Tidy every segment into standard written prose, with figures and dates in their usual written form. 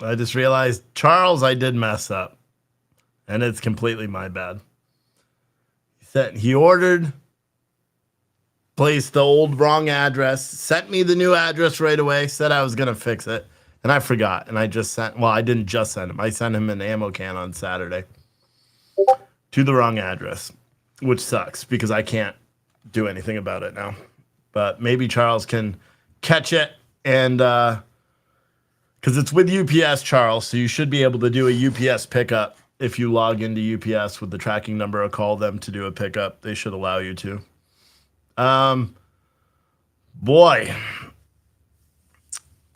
I just realized, Charles, I did mess up. And it's completely my bad. He ordered, placed the old wrong address, sent me the new address right away, said I was going to fix it. And I forgot. And I just sent, well, I didn't just send him. I sent him an ammo can on Saturday to the wrong address, which sucks because I can't do anything about it now. But maybe Charles can catch it and, because it's with UPS, Charles, so you should be able to do a UPS pickup if you log into UPS with the tracking number or call them to do a pickup. They should allow you to. Boy,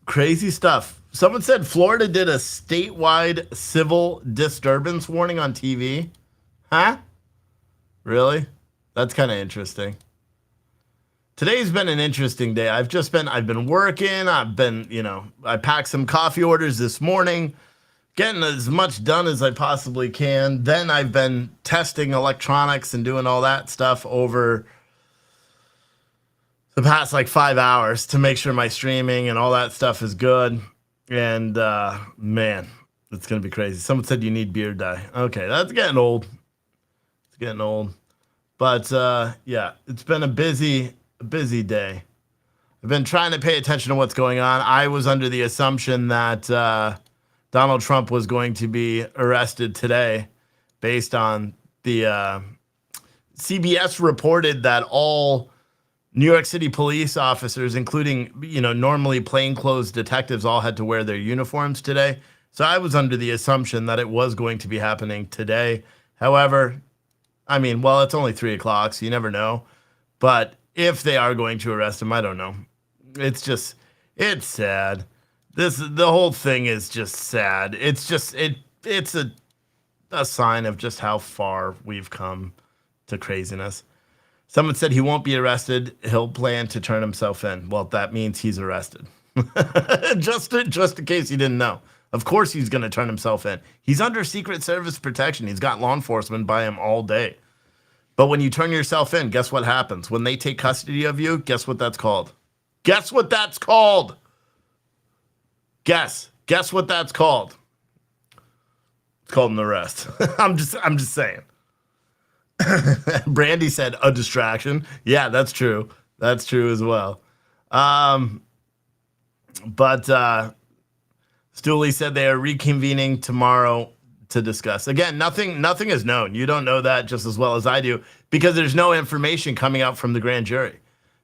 crazy stuff. Someone said Florida did a statewide civil disturbance warning on TV. Huh? Really? That's kind of interesting. Today's been an interesting day. I've been working. I packed some coffee orders this morning, getting as much done as I possibly can. Then I've been testing electronics and doing all that stuff over the past like 5 hours to make sure my streaming and all that stuff is good. And man, it's going to be crazy. Someone said you need beard dye. Okay, that's getting old. It's getting old. But yeah, it's been a busy day. I've been trying to pay attention to what's going on. I was under the assumption that Donald Trump was going to be arrested today based on the CBS reported that all New York City police officers, including, normally plainclothes detectives, all had to wear their uniforms today. So I was under the assumption that it was going to be happening today. However, it's only 3:00, so you never know. But if they are going to arrest him, I don't know. It's sad. The whole thing is just sad. It's a sign of just how far we've come to craziness. Someone said he won't be arrested. He'll plan to turn himself in. Well, that means he's arrested. just in case you didn't know. Of course he's going to turn himself in. He's under Secret Service protection. He's got law enforcement by him all day. But when you turn yourself in, guess what happens? When they take custody of you, guess what that's called? Guess what that's called? Guess what that's called? It's called an arrest. I'm just saying. Brandy said a distraction. Yeah, that's true. That's true as well. But Stooley said they are reconvening tomorrow to discuss. Again, nothing is known. You don't know that just as well as I do because there's no information coming out from the grand jury.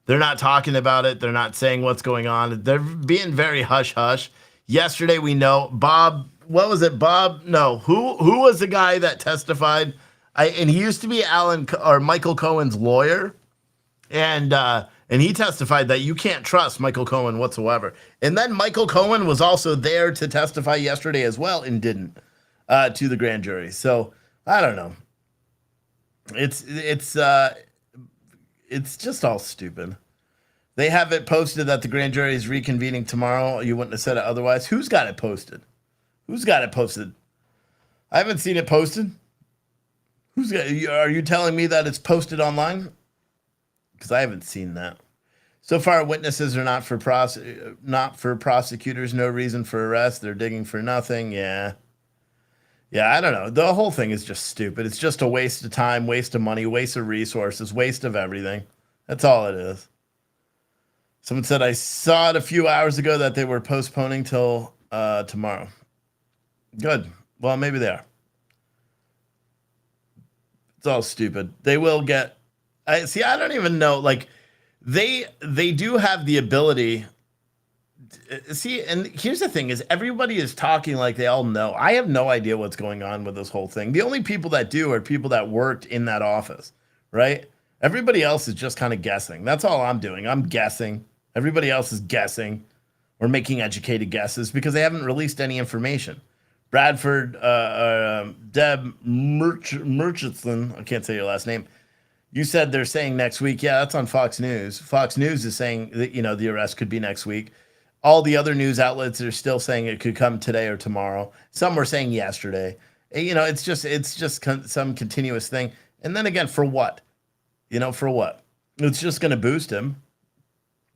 They're not talking about it. They're not saying what's going on. They're being very hush-hush. Yesterday, we know Bob. What was it, Bob? No, who was the guy that testified? And he used to be Michael Cohen's lawyer, and he testified that you can't trust Michael Cohen whatsoever. And then Michael Cohen was also there to testify yesterday as well, and didn't to the grand jury. So I don't know. It's just all stupid. They have it posted that the grand jury is reconvening tomorrow. You wouldn't have said it otherwise. Who's got it posted? I haven't seen it posted. Are you telling me that it's posted online? Because I haven't seen that. So far, witnesses are not for prosecutors. No reason for arrest. They're digging for nothing. Yeah, I don't know. The whole thing is just stupid. It's just a waste of time, waste of money, waste of resources, waste of everything. That's all it is. Someone said, I saw it a few hours ago that they were postponing till tomorrow. Good. Well, maybe they are. It's all stupid. They will get. I don't even know. Like, they do have the ability. See, and here's the thing: is everybody is talking like they all know. I have no idea what's going on with this whole thing. The only people that do are people that worked in that office, right? Everybody else is just kind of guessing. That's all I'm doing. I'm guessing. Everybody else is guessing or making educated guesses because they haven't released any information. Bradford, Deb Murchison, I can't say your last name. You said they're saying next week. Yeah, that's on Fox News. Fox News is saying that, the arrest could be next week. All the other news outlets are still saying it could come today or tomorrow. Some were saying yesterday. It's just some continuous thing. And then again, for what? For what? It's just going to boost him.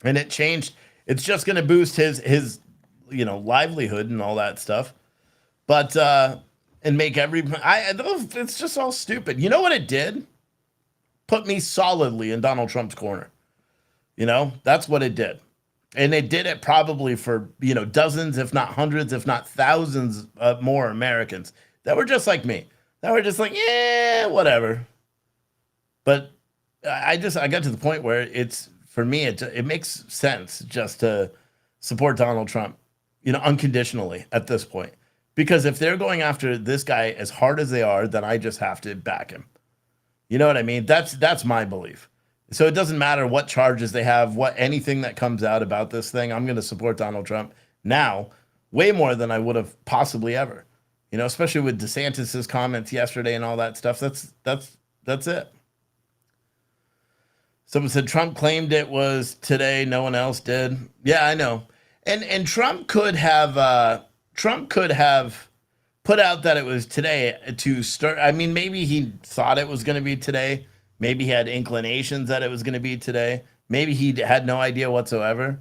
And it changed. It's just going to boost his livelihood and all that stuff. But and make it's just all stupid. You know what it did? Put me solidly in Donald Trump's corner. That's what it did. And it did it probably for, dozens, if not hundreds, if not thousands of more Americans that were just like me. That were just like, yeah, whatever. But I got to the point where for me, it makes sense just to support Donald Trump, unconditionally at this point. Because if they're going after this guy as hard as they are, then I just have to back him. You know what I mean? That's my belief. So it doesn't matter what charges they have, anything that comes out about this thing. I'm going to support Donald Trump now way more than I would have possibly ever. Especially with DeSantis's comments yesterday and all that stuff. That's it. Someone said Trump claimed it was today. No one else did. Yeah, I know. And Trump could have put out that it was today to start. I mean, maybe he thought it was going to be today. Maybe he had inclinations that it was going to be today. Maybe he had no idea whatsoever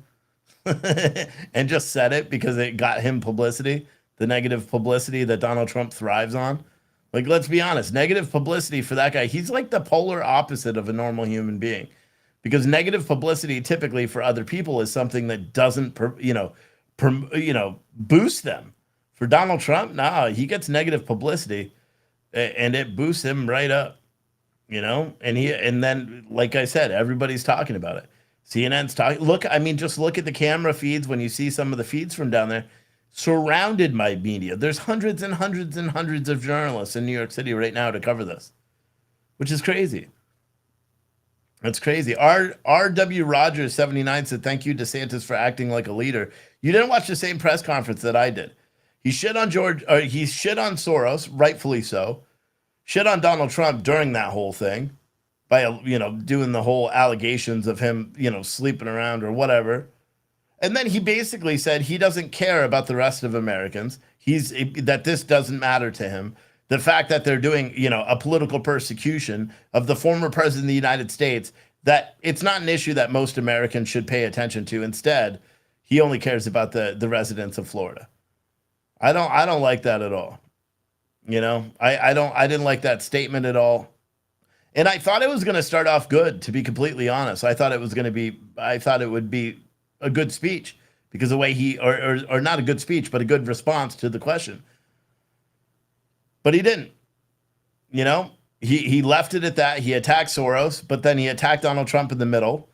and just said it because it got him publicity, the negative publicity that Donald Trump thrives on. Like, let's be honest, negative publicity for that guy, he's like the polar opposite of a normal human being, because negative publicity typically for other people is something that doesn't, boost them. For Donald Trump, he gets negative publicity and it boosts him right up. And then, like I said, everybody's talking about it. CNN's talking. Just look at the camera feeds when you see some of the feeds from down there, surrounded by media. There's hundreds and hundreds and hundreds of journalists in New York City right now to cover this, which is crazy. That's crazy. R.W. Rogers 79 said, "Thank you, DeSantis, for acting like a leader." You didn't watch the same press conference that I did. He shit on he shit on Soros, rightfully so. Shit on Donald Trump during that whole thing by, doing the whole allegations of him, sleeping around or whatever. And then he basically said he doesn't care about the rest of Americans. That this doesn't matter to him. The fact that they're doing, a political persecution of the former president of the United States, that it's not an issue that most Americans should pay attention to. Instead, he only cares about the residents of Florida. I don't like that at all. I didn't like that statement at all. And I thought it was going to start off good, to be completely honest. I thought it would be a good speech because the way or not a good speech, but a good response to the question. But he didn't. He left it at that. He attacked Soros, but then he attacked Donald Trump in the middle.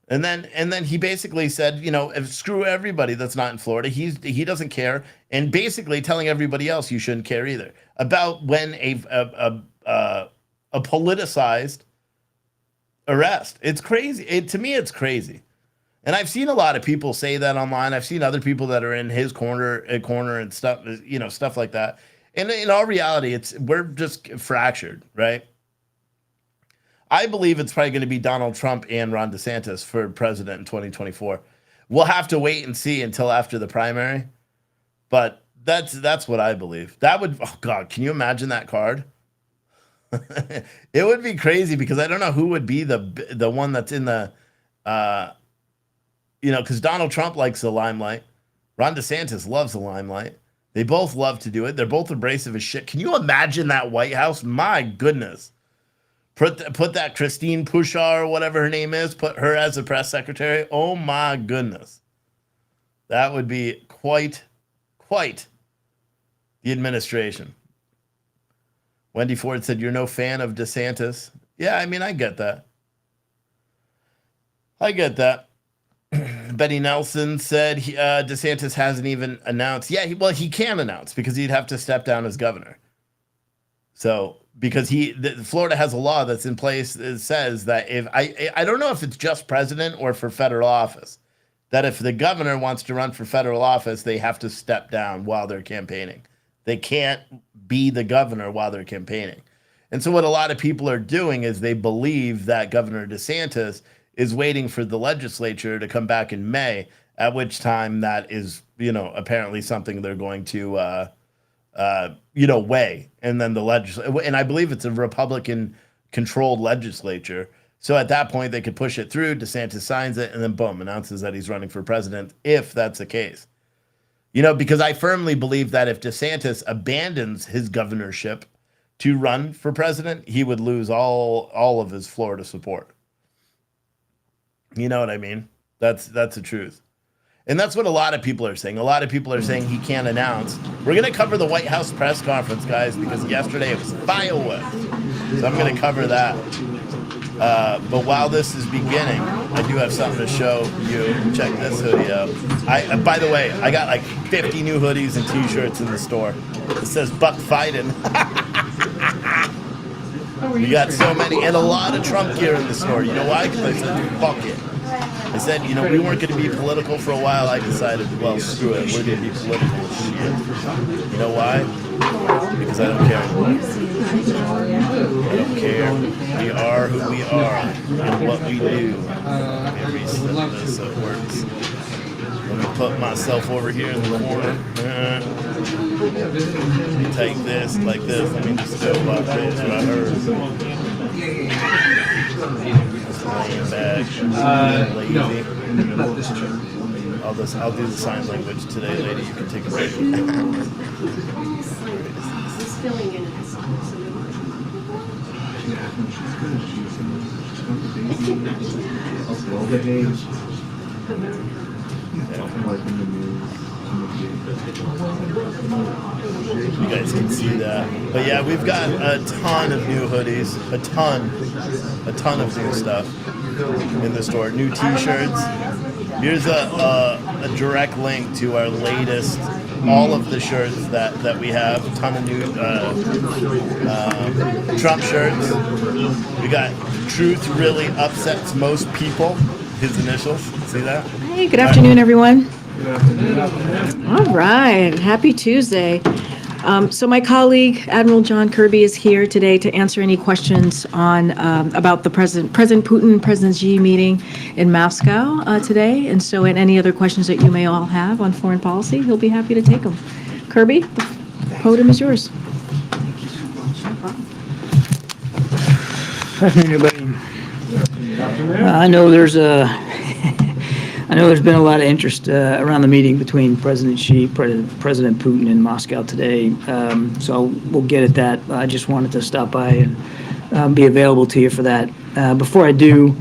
And then he basically said, screw everybody that's not in Florida. He doesn't care, and basically telling everybody else you shouldn't care either about when a politicized arrest. It's crazy. To me, it's crazy. And I've seen a lot of people say that online. I've seen other people that are in his corner and stuff, stuff like that. And in all reality, we're just fractured, right? I believe it's probably going to be Donald Trump and Ron DeSantis for president in 2024. We'll have to wait and see until after the primary, but that's what I believe. That would, oh God, can you imagine that card? It would be crazy because I don't know who would be the one that's in the, because Donald Trump likes the limelight. Ron DeSantis loves the limelight. They both love to do it. They're both abrasive as shit. Can you imagine that White House? My goodness. Put that Christine Pushaw or whatever her name is, put her as the press secretary. Oh my goodness. That would be quite the administration. Wendy Ford said, "You're no fan of DeSantis." Yeah, I get that. Betty Nelson said DeSantis hasn't even announced. Yeah, he can announce because he'd have to step down as governor. So because Florida has a law that's in place that says that if I don't know if it's just president or for federal office, that if the governor wants to run for federal office, they have to step down while they're campaigning. They can't be the governor while they're campaigning. And so what a lot of people are doing is they believe that Governor DeSantis is waiting for the legislature to come back in May, at which time that is, apparently something they're going to, weigh. And then and I believe it's a Republican-controlled legislature. So at that point, they could push it through. DeSantis signs it, and then boom, announces that he's running for president, if that's the case. Because I firmly believe that if DeSantis abandons his governorship to run for president, he would lose all of his Florida support. You know what I mean? That's the truth. And that's what a lot of people are saying. A lot of people are saying he can't announce. We're going to cover the White House press conference, guys, because yesterday it was fireworks. So I'm going to cover that. But while this is beginning, I do have something to show you. Check this hoodie out. By the way, I got like 50 new hoodies and t-shirts in the store. It says Buck Fiden. We got so many, and a lot of Trump gear in the store. You know why? Because I said, fuck it. I said, we weren't going to be political for a while. I decided, well, screw it. We're going to be political as shit. You know why? Because I don't care anymore. I don't care. We are who we are and what we do. Let me reset this so it works. Let me put myself over here in the corner. Take this like this. Let me just go like this right here. Laying back, lazy. I'll do the sign language today, lady. You can take a break. He's filling in his You guys can see that. But yeah, we've got a ton of new hoodies, a ton of new stuff in the store. New t-shirts. Here's a direct link to our latest, all of the shirts that we have. A ton of new Trump shirts. We got Truth Really Upsets Most People, his initials. See that? Hey, good afternoon, everyone. All right, happy Tuesday. So my colleague, Admiral John Kirby, is here today to answer any questions on about the President Putin, President Xi meeting in Moscow today. And so any other questions that you may all have on foreign policy, he'll be happy to take them. Kirby, the podium is yours. Afternoon, everybody. I know there's been a lot of interest around the meeting between President Xi, President Putin in Moscow today. So we'll get at that. I just wanted to stop by and be available to you for that. Before I do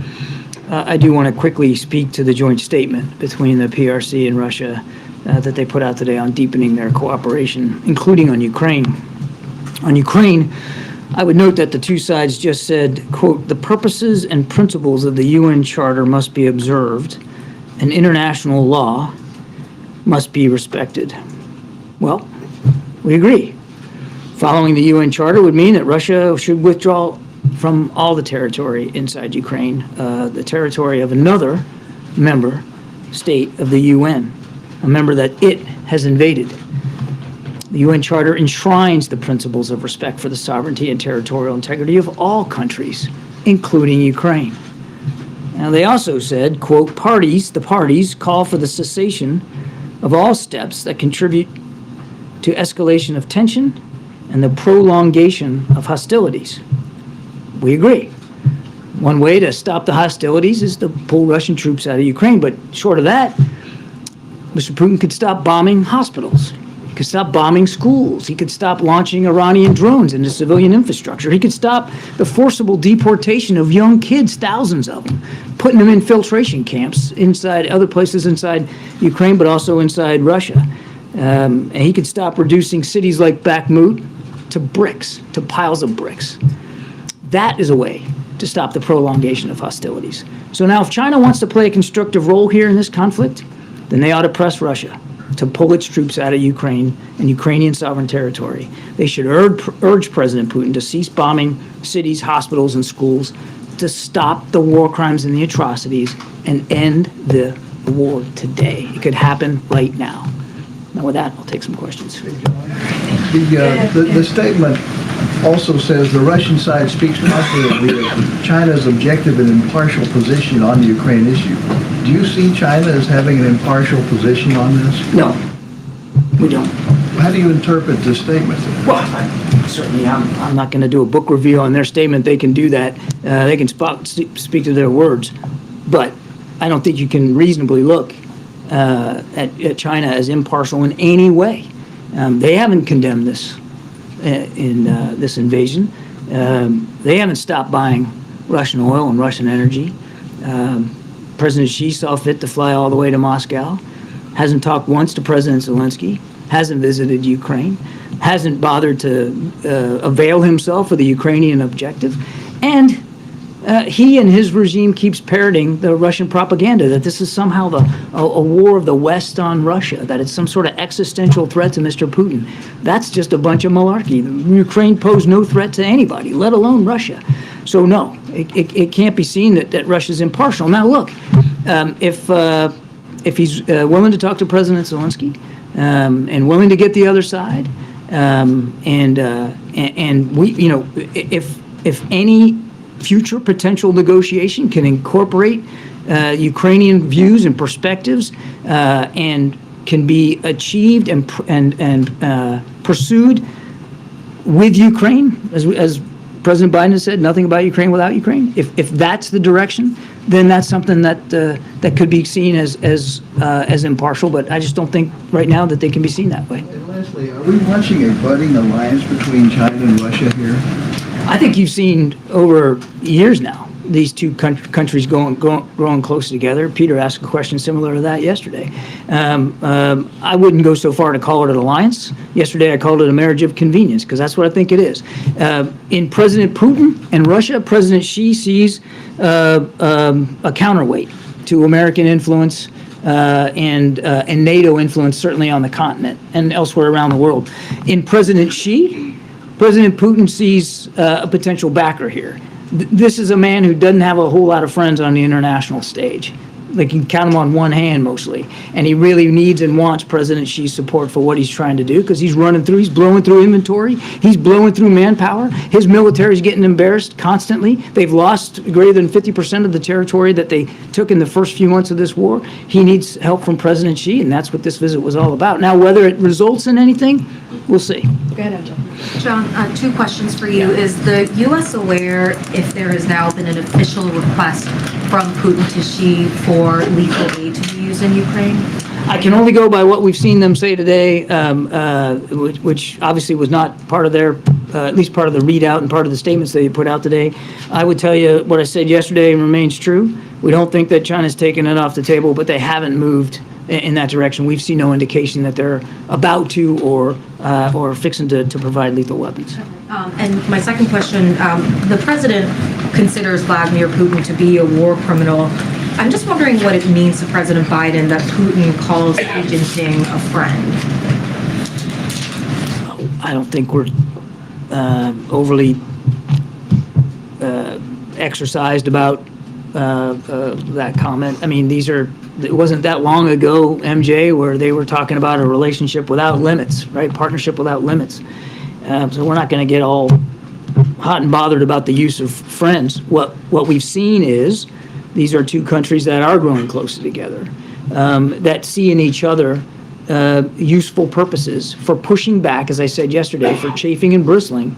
want to quickly speak to the joint statement between the PRC and Russia that they put out today on deepening their cooperation, including on Ukraine. On Ukraine, I would note that the two sides just said, quote, "The purposes and principles of the UN Charter must be observed, and international law must be respected." Well, we agree. Following the UN Charter would mean that Russia should withdraw from all the territory inside Ukraine, the territory of another member state of the UN, a member that it has invaded. The UN Charter enshrines the principles of respect for the sovereignty and territorial integrity of all countries, including Ukraine. Now, they also said, quote, the parties call for the cessation of all steps that contribute to escalation of tension and the prolongation of hostilities. We agree. One way to stop the hostilities is to pull Russian troops out of Ukraine, but short of that, Mr. Putin could stop bombing hospitals. He could stop bombing schools. He could stop launching Iranian drones into civilian infrastructure. He could stop the forcible deportation of young kids, thousands of them, putting them in filtration camps inside other places inside Ukraine, but also inside Russia. And he could stop reducing cities like Bakhmut to bricks, to piles of bricks. That is a way to stop the prolongation of hostilities. So now if China wants to play a constructive role here in this conflict, then they ought to press Russia to pull its troops out of Ukraine and Ukrainian sovereign territory. They should urge President Putin to cease bombing cities, hospitals, and schools, to stop the war crimes and the atrocities, and end the war today. It could happen right now. Now with that, I'll take some questions. The statement also says the Russian side speaks confidently of China's objective and impartial position on the Ukraine issue. Do you see China as having an impartial position on this? No, we don't. How do you interpret this statement? Well, certainly I'm not going to do a book review on their statement. They can do that. They can speak to their words. But I don't think you can reasonably look at China as impartial in any way. They haven't condemned this in this invasion. They haven't stopped buying Russian oil and Russian energy. President Xi saw fit to fly all the way to Moscow, hasn't talked once to President Zelensky, hasn't visited Ukraine, hasn't bothered to avail himself of the Ukrainian objective, and he and his regime keeps parroting the Russian propaganda that this is somehow a war of the West on Russia, that it's some sort of existential threat to Mr. Putin. That's just a bunch of malarkey. Ukraine posed no threat to anybody, let alone Russia. So no, it can't be seen that Russia's impartial. Now look, if he's willing to talk to President Zelensky and willing to get the other side, and we, you know, if any future potential negotiation can incorporate Ukrainian views and perspectives and can be achieved and pursued with Ukraine, as President Biden has said, nothing about Ukraine without Ukraine. If that's the direction, then that's something that could be seen as impartial. But I just don't think right now that they can be seen that way. And lastly, are we watching a budding alliance between China and Russia here? I think you've seen over years now these two countries growing close together. Peter asked a question similar to that yesterday. I wouldn't go so far to call it an alliance. Yesterday I called it a marriage of convenience because that's what I think it is. In President Putin and Russia, President Xi sees a counterweight to American influence and NATO influence, certainly on the continent and elsewhere around the world. In President Xi, President Putin sees a potential backer here. This is a man who doesn't have a whole lot of friends on the international stage. They can count them on one hand mostly. And he really needs and wants President Xi's support for what he's trying to do because he's blowing through inventory. He's blowing through manpower. His military's getting embarrassed constantly. They've lost greater than 50% of the territory that they took in the first few months of this war. He needs help from President Xi, and that's what this visit was all about. Now, whether it results in anything, we'll see. Go ahead, Angela. John, two questions for you. Is the U.S. aware if there has now been an official request from Putin to Xi for lethal aid to be used in Ukraine? I can only go by what we've seen them say today, which obviously was not part of their, at least part of the readout and part of the statements they put out today. I would tell you what I said yesterday remains true. We don't think that China's taken it off the table, but they haven't moved in that direction. We've seen no indication that they're about to or fixing to provide lethal weapons. And my second question, the president considers Vladimir Putin to be a war criminal. I'm just wondering what it means to President Biden that Putin calls Xi Jinping a friend. I don't think we're overly exercised about that comment. I mean, it wasn't that long ago, MJ, where they were talking about a relationship without limits, right? Partnership without limits. So we're not going to get all hot and bothered about the use of friends. What we've seen is these are two countries that are growing closer together, that see in each other useful purposes for pushing back, as I said yesterday, for chafing and bristling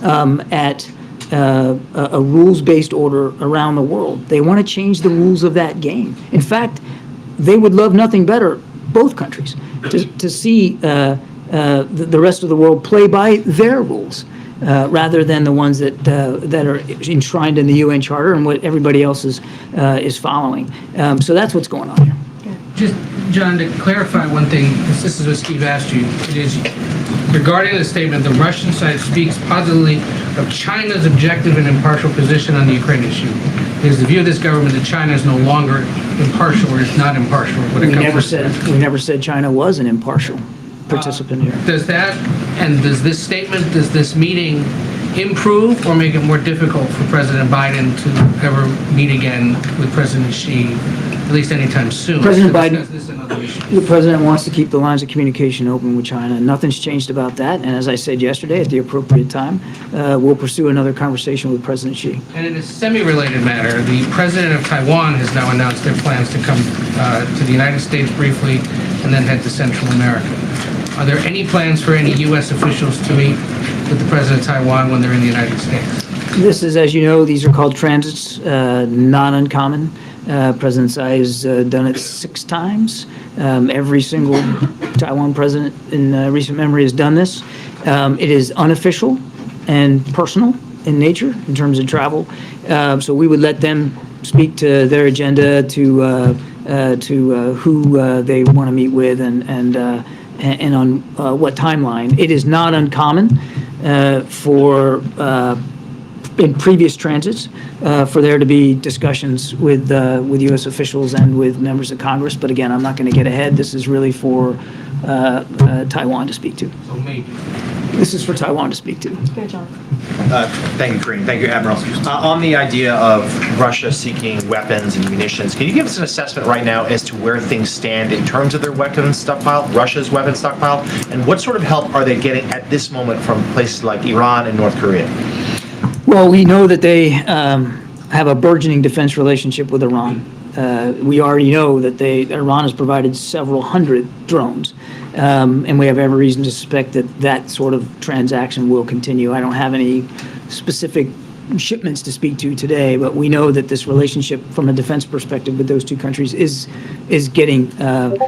at a rules-based order around the world. They want to change the rules of that game. In fact, they would love nothing better, both countries, to see the rest of the world play by their rules rather than the ones that are enshrined in the UN Charter and what everybody else is following. So that's what's going on here. Just, John, to clarify one thing, because this is what Steve asked you, it is regarding the statement, the Russian side speaks positively of China's objective and impartial position on the Ukraine issue. It is the view of this government that China is no longer impartial or is not impartial when it comes to... We never said China was an impartial participant here. Does this statement, does this meeting improve or make it more difficult for President Biden to ever meet again with President Xi, at least anytime soon? President Biden, this and other issues? the president wants to keep the lines of communication open with China. Nothing's changed about that. And as I said yesterday, at the appropriate time, we'll pursue another conversation with President Xi. And in a semi-related matter, the president of Taiwan has now announced their plans to come to the United States briefly and then head to Central America. Are there any plans for any U.S. officials to meet with the president of Taiwan when they're in the United States? This is, as you know, these are called transits, not uncommon. President Tsai has done it 6 times. Every single Taiwan president in recent memory has done this. It is unofficial and personal in nature in terms of travel. So we would let them speak to their agenda, to who they want to meet with, and on what timeline. It is not uncommon for in previous transits for there to be discussions with U.S. officials and with members of Congress. But again, I'm not going to get ahead. This is really for Taiwan to speak to. So maybe. This is for Taiwan to speak to. Go, John. Thank you, Karine. Thank you, Admiral. On the idea of Russia seeking weapons and munitions, can you give us an assessment right now as to where things stand in terms of their weapons stockpile, Russia's weapons stockpile, and what sort of help are they getting at this moment from places like Iran and North Korea? Well, we know that they have a burgeoning defense relationship with Iran. We already know that Iran has provided several hundred drones, and we have every reason to suspect that that sort of transaction will continue. I don't have any specific shipments to speak to today, but we know that this relationship from a defense perspective with those two countries is getting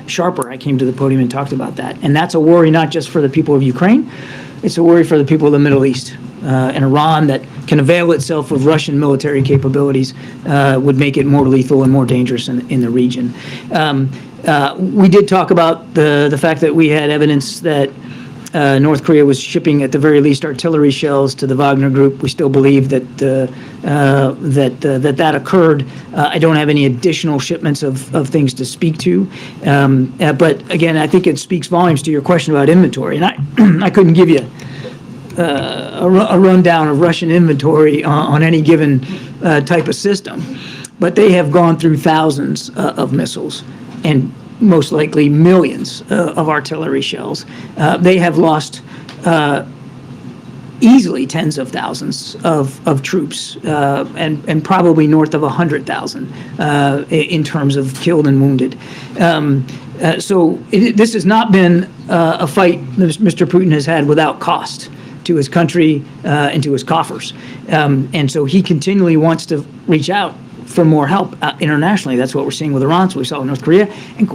sharper. I came to the podium and talked about that. And that's a worry not just for the people of Ukraine, it's a worry for the people of the Middle East. And Iran that can avail itself of Russian military capabilities would make it more lethal and more dangerous in the region. We did talk about the fact that we had evidence that North Korea was shipping, at the very least, artillery shells to the Wagner Group. We still believe that that occurred. I don't have any additional shipments of things to speak to. But again, I think it speaks volumes to your question about inventory. And I couldn't give you a rundown of Russian inventory on any given type of system, but they have gone through thousands of missiles and most likely millions of artillery shells. They have lost easily tens of thousands of troops and probably north of 100,000 in terms of killed and wounded. So this has not been a fight Mr. Putin has had without cost to his country and to his coffers. And so he continually wants to reach out for more help internationally. That's what we're seeing with Iran, so we saw with North Korea.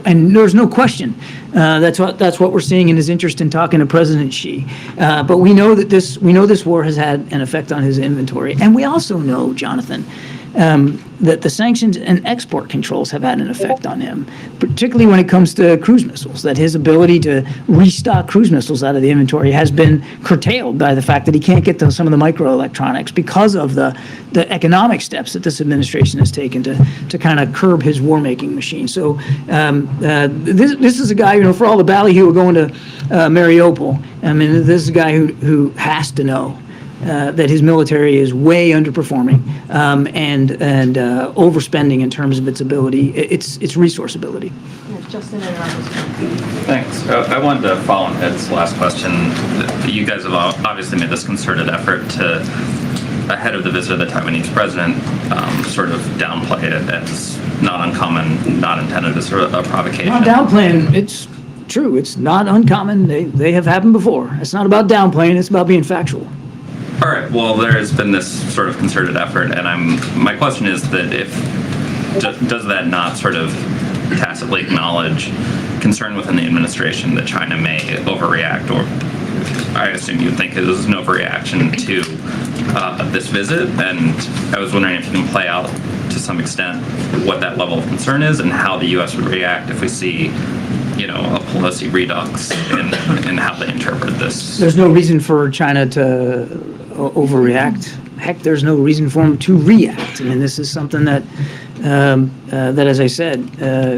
And there's no question that's what we're seeing in his interest in talking to President Xi. But we know that this war has had an effect on his inventory. And we also know, Jonathan, that the sanctions and export controls have had an effect on him, particularly when it comes to cruise missiles, that his ability to restock cruise missiles out of the inventory has been curtailed by the fact that he can't get to some of the microelectronics because of the economic steps that this administration has taken to kind of curb his war-making machine. So this is a guy, for all the ballyhoo going to Mariupol, I mean, this is a guy who has to know that his military is way underperforming and overspending in terms of its ability, its resource ability. Justin and Robert. Thanks. I wanted to follow on Ed's last question. You guys have obviously made this concerted effort to, ahead of the visit of the Taiwanese president, sort of downplay it as not uncommon, not intended as sort of a provocation. Not downplaying, it's true. It's not uncommon. They have happened before. It's not about downplaying. It's about being factual. All right. Well, there has been this sort of concerted effort, and my question is that does that not sort of tacitly acknowledge concern within the administration that China may overreact, or I assume you would think it was an overreaction to this visit? And I was wondering if you can play out to some extent what that level of concern is and how the U.S. would react if we see, a Pelosi redux in how they interpret this. There's no reason for China to overreact. Heck, there's no reason for them to react. I mean, this is something that, as I said,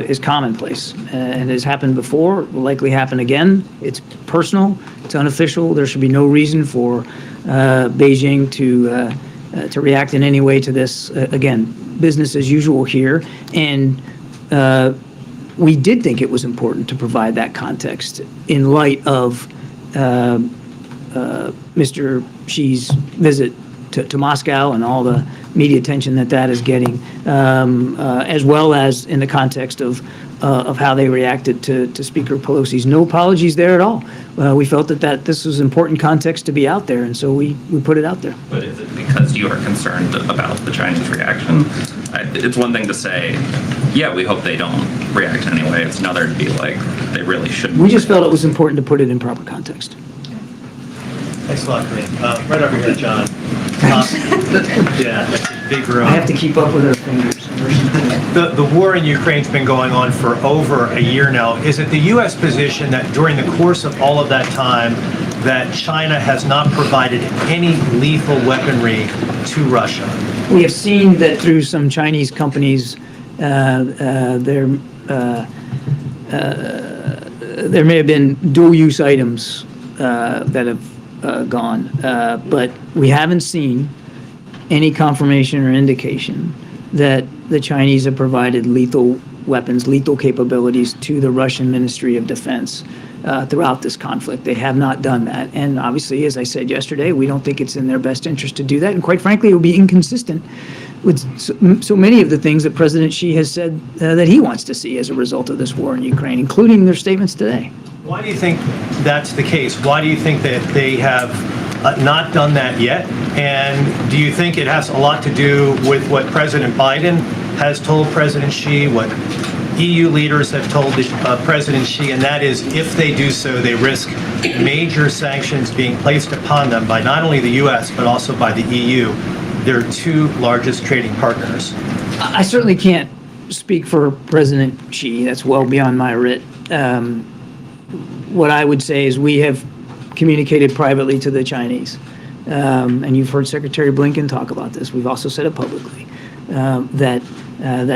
is commonplace and has happened before, will likely happen again. It's personal, it's unofficial. There should be no reason for Beijing to react in any way to this. Again, business as usual here. And we did think it was important to provide that context in light of Mr. Xi's visit to Moscow and all the media attention that is getting, as well as in the context of how they reacted to Speaker Pelosi's. No apologies there at all. We felt that this was important context to be out there, and so we put it out there. But is it because you are concerned about the Chinese reaction? it's one thing to say, yeah, we hope they don't react anyway. It's another to be like, they really shouldn't. We just felt it was important to put it in proper context. Thanks a lot, Green. Right over here, John. Yeah, that's a big room. I have to keep up with her fingers. The war in Ukraine's been going on for over a year now. Is it the U.S. position that during the course of all of that time that China has not provided any lethal weaponry to Russia? We have seen that through some Chinese companies, there may have been dual-use items that have gone, but we haven't seen any confirmation or indication that the Chinese have provided lethal weapons, lethal capabilities to the Russian Ministry of Defense throughout this conflict. They have not done that. And obviously, as I said yesterday, we don't think it's in their best interest to do that. And quite frankly, it would be inconsistent with so many of the things that President Xi has said that he wants to see as a result of this war in Ukraine, including their statements today. Why do you think that's the case? Why do you think that they have not done that yet? And do you think it has a lot to do with what President Biden has told President Xi, what EU leaders have told President Xi, and that is if they do so, they risk major sanctions being placed upon them by not only the U.S., but also by the EU, their two largest trading partners? I certainly can't speak for President Xi. That's well beyond my writ. What I would say is we have communicated privately to the Chinese, and you've heard Secretary Blinken talk about this. We've also said it publicly, that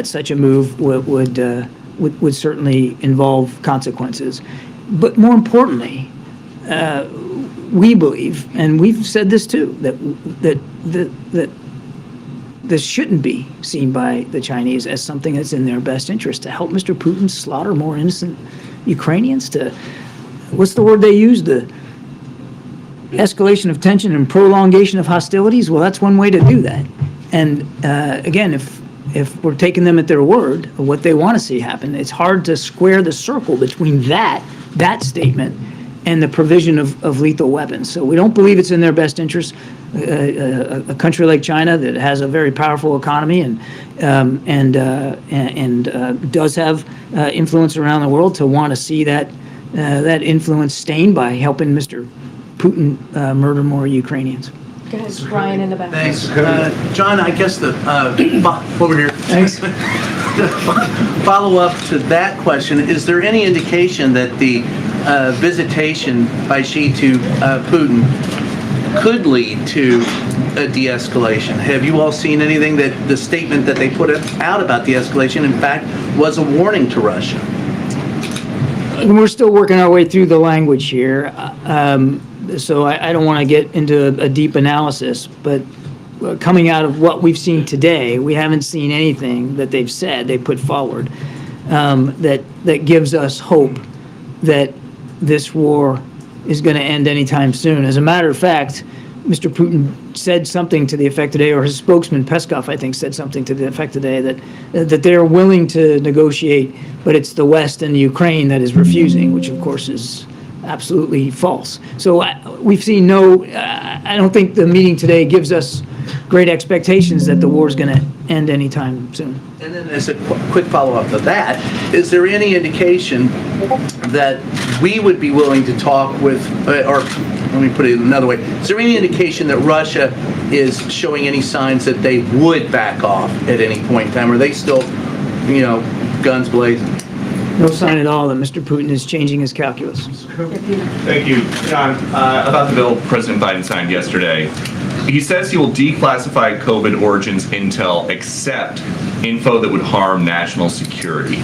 such a move would certainly involve consequences. But more importantly, we believe, and we've said this too, that this shouldn't be seen by the Chinese as something that's in their best interest to help Mr. Putin slaughter more innocent Ukrainians, to, what's the word they use, the escalation of tension and prolongation of hostilities. Well, that's one way to do that. And again, if we're taking them at their word of what they want to see happen, it's hard to square the circle between that statement and the provision of lethal weapons. So we don't believe it's in their best interest. A country like China that has a very powerful economy and does have influence around the world, to want to see that influence stained by helping Mr. Putin murder more Ukrainians. Go ahead, Brian in the back. Thanks. John, I guess over here. Thanks. Follow up to that question, is there any indication that the visitation by Xi to Putin could lead to a de-escalation? Have you all seen anything that the statement that they put out about de-escalation, in fact, was a warning to Russia? And we're still working our way through the language here. So I don't want to get into a deep analysis, but coming out of what we've seen today, we haven't seen anything that they've said, they put forward, that gives us hope that this war is going to end anytime soon. As a matter of fact, Mr. Putin said something to the effect today, or his spokesman Peskov, I think, said something to the effect today that they are willing to negotiate, but it's the West and the Ukraine that is refusing, which of course is absolutely false. So we've seen I don't think the meeting today gives us great expectations that the war is going to end anytime soon. And then as a quick follow-up to that, is there any indication that we would be willing to talk with, or let me put it another way, is there any indication that Russia is showing any signs that they would back off at any point in time? Are they still, guns blazing? No sign at all that Mr. Putin is changing his calculus. Thank you. John, about the bill President Biden signed yesterday, he says he will declassify COVID origins intel except info that would harm national security.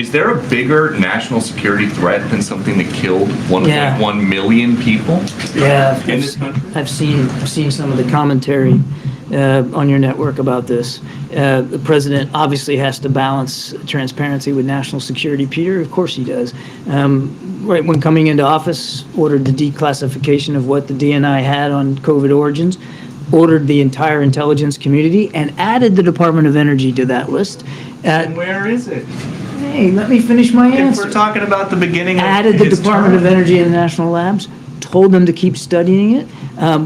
Is there a bigger national security threat than something that killed 1.1 million people? Yeah, in this country? I've seen some of the commentary on your network about this. The president obviously has to balance transparency with national security. Peter, of course he does. Right when coming into office, ordered the declassification of what the DNI had on COVID origins, ordered the entire intelligence community, and added the Department of Energy to that list. And where is it? Hey, let me finish my answer. If we're talking about the beginning of added the his Department term. of Energy and the national labs, told them to keep studying it.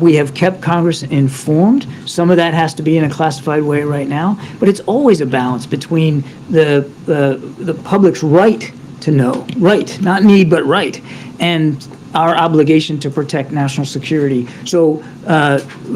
We have kept Congress informed. Some of that has to be in a classified way right now, but it's always a balance between the public's right to know, right, not need, but right, and our obligation to protect national security. So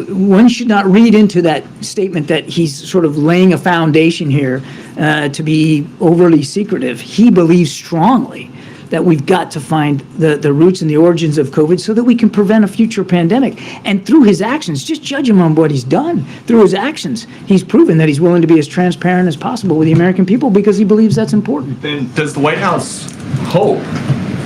one should not read into that statement that he's sort of laying a foundation here to be overly secretive. He believes strongly that we've got to find the roots and the origins of COVID so that we can prevent a future pandemic. And through his actions, just judge him on what he's done. Through his actions, he's proven that he's willing to be as transparent as possible with the American people because he believes that's important. Then does the White House hope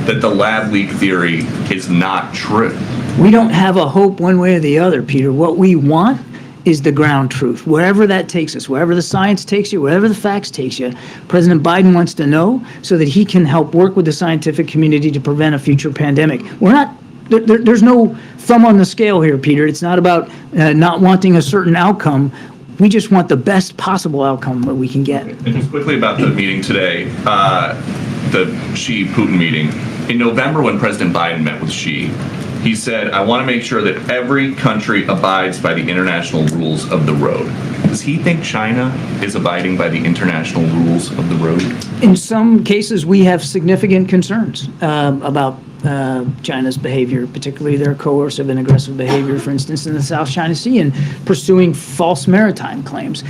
that the lab leak theory is not true? We don't have a hope one way or the other, Peter. What we want is the ground truth. Wherever that takes us, wherever the science takes you, wherever the facts takes you, President Biden wants to know so that he can help work with the scientific community to prevent a future pandemic. We're not, there's no thumb on the scale here, Peter. It's not about not wanting a certain outcome. We just want the best possible outcome that we can get. And just quickly about the meeting today, the Xi-Putin meeting. In November, when President Biden met with Xi, he said, I want to make sure that every country abides by the international rules of the road. Does he think China is abiding by the international rules of the road? In some cases, we have significant concerns about China's behavior, particularly their coercive and aggressive behavior, for instance, in the South China Sea and pursuing false maritime claims,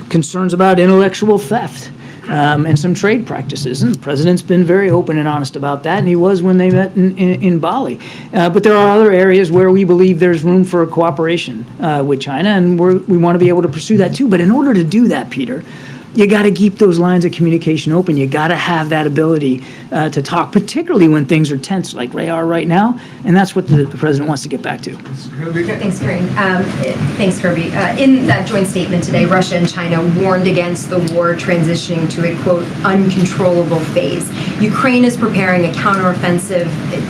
concerns about intellectual theft. And some trade practices. And the president's been very open and honest about that, and he was when they met in Bali. But there are other areas where we believe there's room for cooperation with China, and we want to be able to pursue that too. But in order to do that, Peter, you got to keep those lines of communication open. You got to have that ability to talk, particularly when things are tense like they are right now. And that's what the president wants to get back to. Thanks, Corinne. Thanks, Kirby. In that joint statement today, Russia and China warned against the war transitioning to a, quote, uncontrollable phase. Ukraine is preparing a counteroffensive.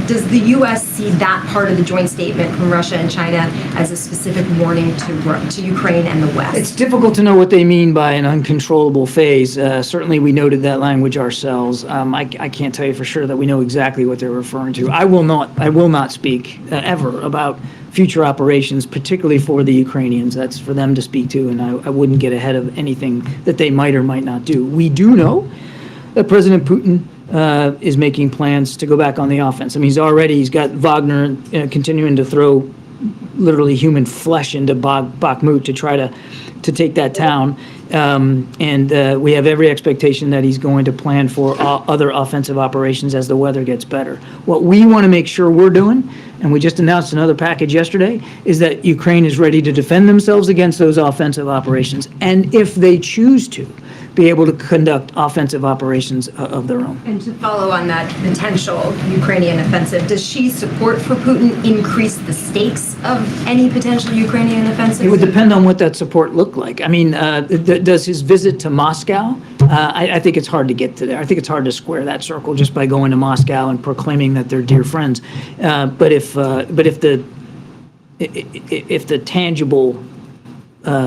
Does the U.S. see that part of the joint statement from Russia and China as a specific warning to Ukraine and the West? It's difficult to know what they mean by an uncontrollable phase. Certainly, we noted that language ourselves. I can't tell you for sure that we know exactly what they're referring to. I will not speak ever about future operations, particularly for the Ukrainians. That's for them to speak to, and I wouldn't get ahead of anything that they might or might not do. We do know that President Putin is making plans to go back on the offense. I mean, he's got Wagner continuing to throw literally human flesh into Bakhmut to try to take that town. And we have every expectation that he's going to plan for other offensive operations as the weather gets better. What we want to make sure we're doing, and we just announced another package yesterday, is that Ukraine is ready to defend themselves against those offensive operations. And if they choose to, be able to conduct offensive operations of their own. And to follow on that potential Ukrainian offensive, does Xi's support for Putin increase the stakes of any potential Ukrainian offensive? It would depend on what that support looked like. I mean, does his visit to Moscow? I think it's hard to get to there. I think it's hard to square that circle just by going to Moscow and proclaiming that they're dear friends. But if the tangible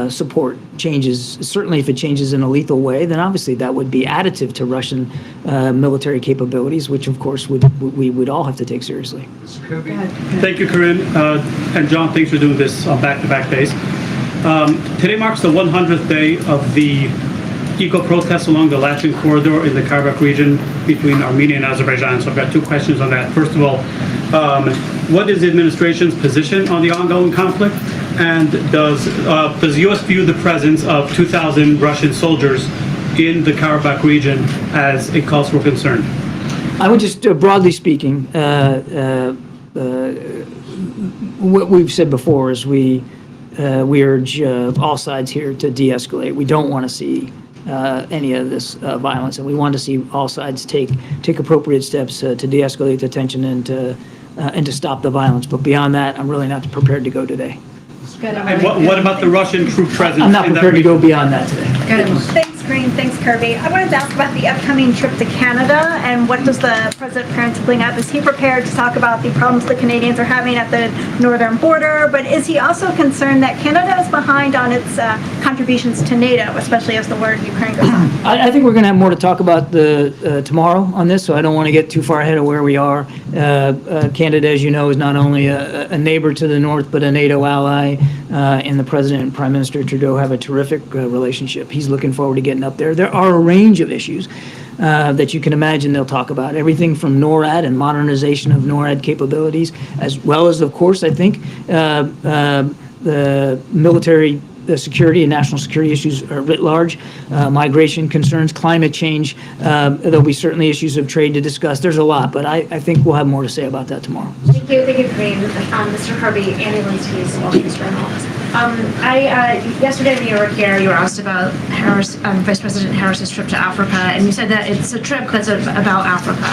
support changes, certainly if it changes in a lethal way, then obviously that would be additive to Russian military capabilities, which of course we would all have to take seriously. Thank you, Corinne. And John, thanks for doing this on back-to-back days. Today marks the 100th day of the eco-protests along the Latvian corridor in the Karabakh region between Armenia and Azerbaijan. So I've got two questions on that. First of all, what is the administration's position on the ongoing conflict? And does the U.S. view the presence of 2,000 Russian soldiers in the Karabakh region as a cause for concern? I would just, broadly speaking, what we've said before is we urge all sides here to de-escalate. We don't want to see any of this violence, and we want to see all sides take appropriate steps to de-escalate the tension and to stop the violence. But beyond that, I'm really not prepared to go today. And what about the Russian troop presence? I'm not prepared to go beyond that today. Thanks. Thanks, Green. Thanks, Kirby. I wanted to ask about the upcoming trip to Canada and what does the president plan to bring up? Is he prepared to talk about the problems the Canadians are having at the northern border? But is he also concerned that Canada is behind on its contributions to NATO, especially as the war in Ukraine goes on? I think we're going to have more to talk about tomorrow on this, so I don't want to get too far ahead of where we are. Canada, as you know, is not only a neighbor to the north, but a NATO ally, and the President and Prime Minister Trudeau have a terrific relationship. He's looking forward to getting up there. There are a range of issues that you can imagine they'll talk about. Everything from NORAD and modernization of NORAD capabilities, as well as, of course, I think, the military security and national security issues are writ large, migration concerns, climate change. There'll be certainly issues of trade to discuss. There's a lot, but I think we'll have more to say about that tomorrow. Thank you, Green. Mr. Kirby, Annie Linsky, Wall Street Journal. Yesterday when you were here, you were asked about Vice President Harris's trip to Africa, and you said that it's a trip that's about Africa.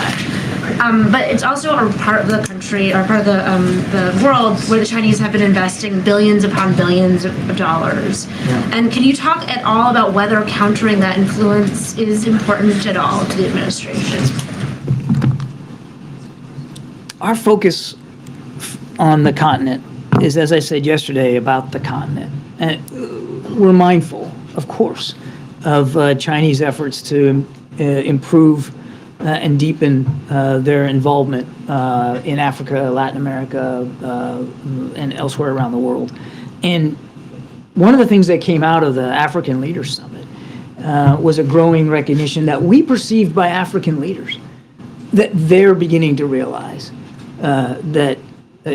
But it's also a part of the country, or part of the world, where the Chinese have been investing billions upon billions of dollars. Yeah. And can you talk at all about whether countering that influence is important at all to the administration? Our focus on the continent is, as I said yesterday, about the continent. And we're mindful, of course, of Chinese efforts to improve and deepen their involvement in Africa, Latin America, and elsewhere around the world. And one of the things that came out of the African Leaders Summit was a growing recognition that we perceived by African leaders, that they're beginning to realize that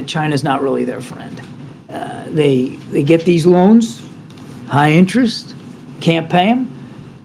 China's not really their friend. They get these loans, high interest, can't pay them.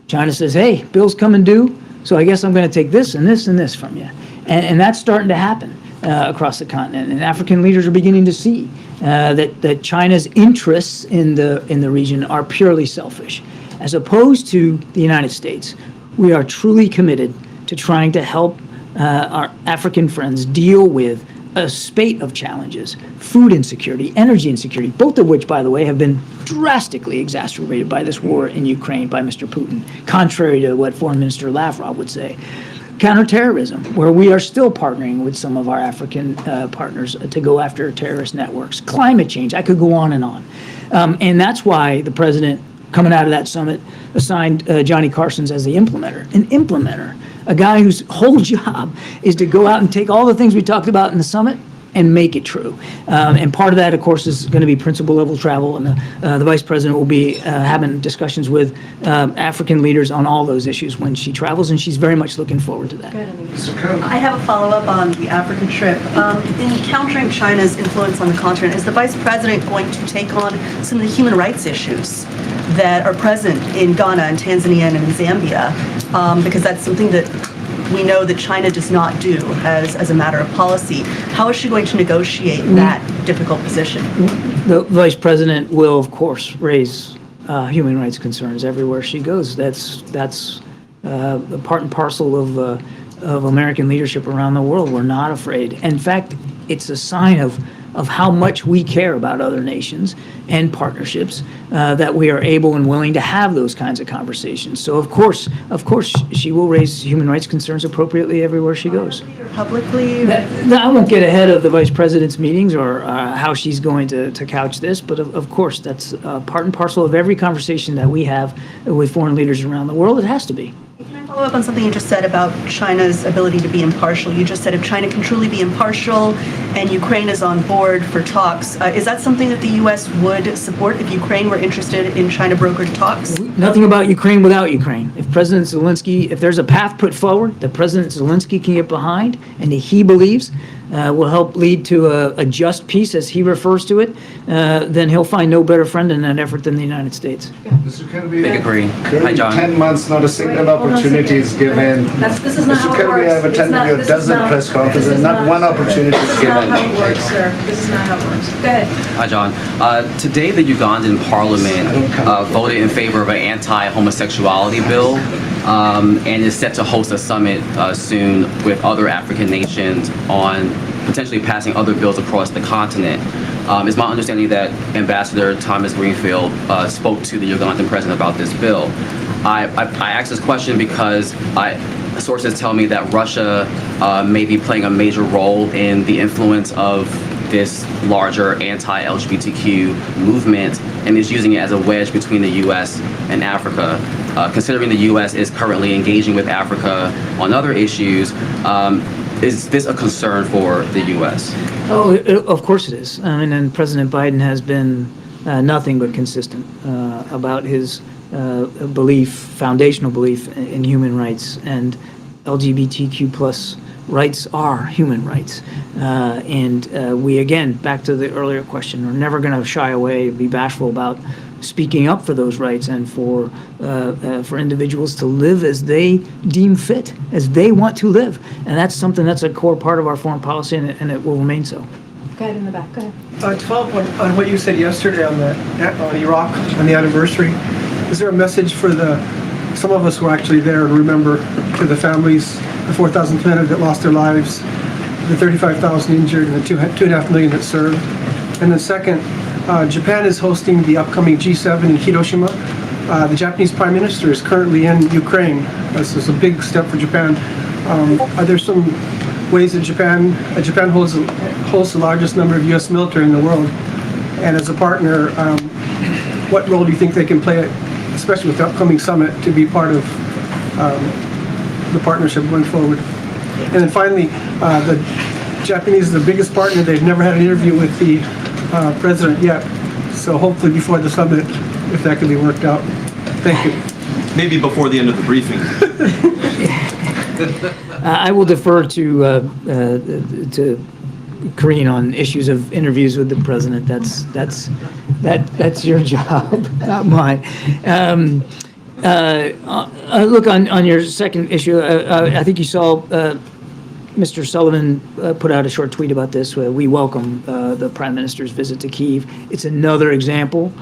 China says, hey, bills come due, so I guess I'm going to take this and this and this from you. And that's starting to happen across the continent. And African leaders are beginning to see that China's interests in the region are purely selfish. As opposed to the United States, we are truly committed to trying to help our African friends deal with a spate of challenges: food insecurity, energy insecurity, both of which, by the way, have been drastically exacerbated by this war in Ukraine by Mr. Putin, contrary to what Foreign Minister Lavrov would say. Counterterrorism, where we are still partnering with some of our African partners to go after terrorist networks. Climate change, I could go on and on. And that's why the president, coming out of that summit, assigned Johnny Carson's as the implementer. An implementer, a guy whose whole job is to go out and take all the things we talked about in the summit and make it true. And part of that, of course, is going to be principal level travel, and the vice president will be having discussions with African leaders on all those issues when she travels, and she's very much looking forward to that. I have a follow-up on the African trip. In countering China's influence on the continent, is the vice president going to take on some of the human rights issues that are present in Ghana and Tanzania and in Zambia? Because that's something that we know that China does not do as a matter of policy. How is she going to negotiate that difficult position? The vice president will, of course, raise human rights concerns everywhere she goes. That's part and parcel of American leadership around the world. We're not afraid. In fact, it's a sign of how much we care about other nations and partnerships that we are able and willing to have those kinds of conversations. So of course, she will raise human rights concerns appropriately everywhere she goes. Publicly? I won't get ahead of the vice president's meetings or how she's going to couch this, but of course, that's part and parcel of every conversation that we have with foreign leaders around the world. It has to be. Can I follow up on something you just said about China's ability to be impartial? You just said if China can truly be impartial and Ukraine is on board for talks, is that something that the U.S. would support if Ukraine were interested in China-brokered talks? Nothing about Ukraine without Ukraine. If President Zelensky, if there's a path put forward that President Zelensky can get behind and that he believes will help lead to a just peace, as he refers to it, then he'll find no better friend in that effort than the United States. Mr. Kirby, big agree. Hi, John. 10 months, not a single opportunity is given. This is not how Mr. it Kirby, I have works. attended your dozen press conferences, and not one opportunity is This is given. not how it works, sir. This is not how it works. Go ahead. Hi, John. Today, the Ugandan parliament voted in favor of an anti-homosexuality bill and is set to host a summit soon with other African nations on potentially passing other bills across the continent. It's my understanding that Ambassador Thomas Greenfield spoke to the Ugandan president about this bill. I asked this question because sources tell me that Russia may be playing a major role in the influence of this larger anti-LGBTQ movement and is using it as a wedge between the U.S. and Africa. Considering the U.S. is currently engaging with Africa on other issues, is this a concern for the U.S.? Oh, of course it is. I mean, and President Biden has been nothing but consistent about his foundational belief in human rights, and LGBTQ plus rights are human rights. And we, again, back to the earlier question, are never going to shy away, be bashful about speaking up for those rights and for individuals to live as they deem fit, as they want to live. And that's something that's a core part of our foreign policy, and it will remain so. Go ahead in the back, go ahead. To follow up on what you said yesterday on Iraq, on the anniversary, is there a message for some of us who are actually there and remember, to the families, the 4,000 men that lost their lives, the 35,000 injured, and the 2.5 million that served? And then second, Japan is hosting the upcoming G7 in Hiroshima. The Japanese Prime Minister is currently in Ukraine. This is a big step for Japan. Are there some ways that Japan holds the largest number of U.S. military in the world, and as a partner, what role do you think they can play, especially with the upcoming summit, to be part of the partnership going forward? And then finally, the Japanese are the biggest partner. They've never had an interview with the president yet, so hopefully before the summit, if that can be worked out. Thank you. Maybe before the end of the briefing. I will defer to Karine on issues of interviews with the president. That's your job, not mine. Look, on your second issue, I think you saw Mr. Sullivan put out a short tweet about this. We welcome the Prime Minister's visit to Kyiv. It's another example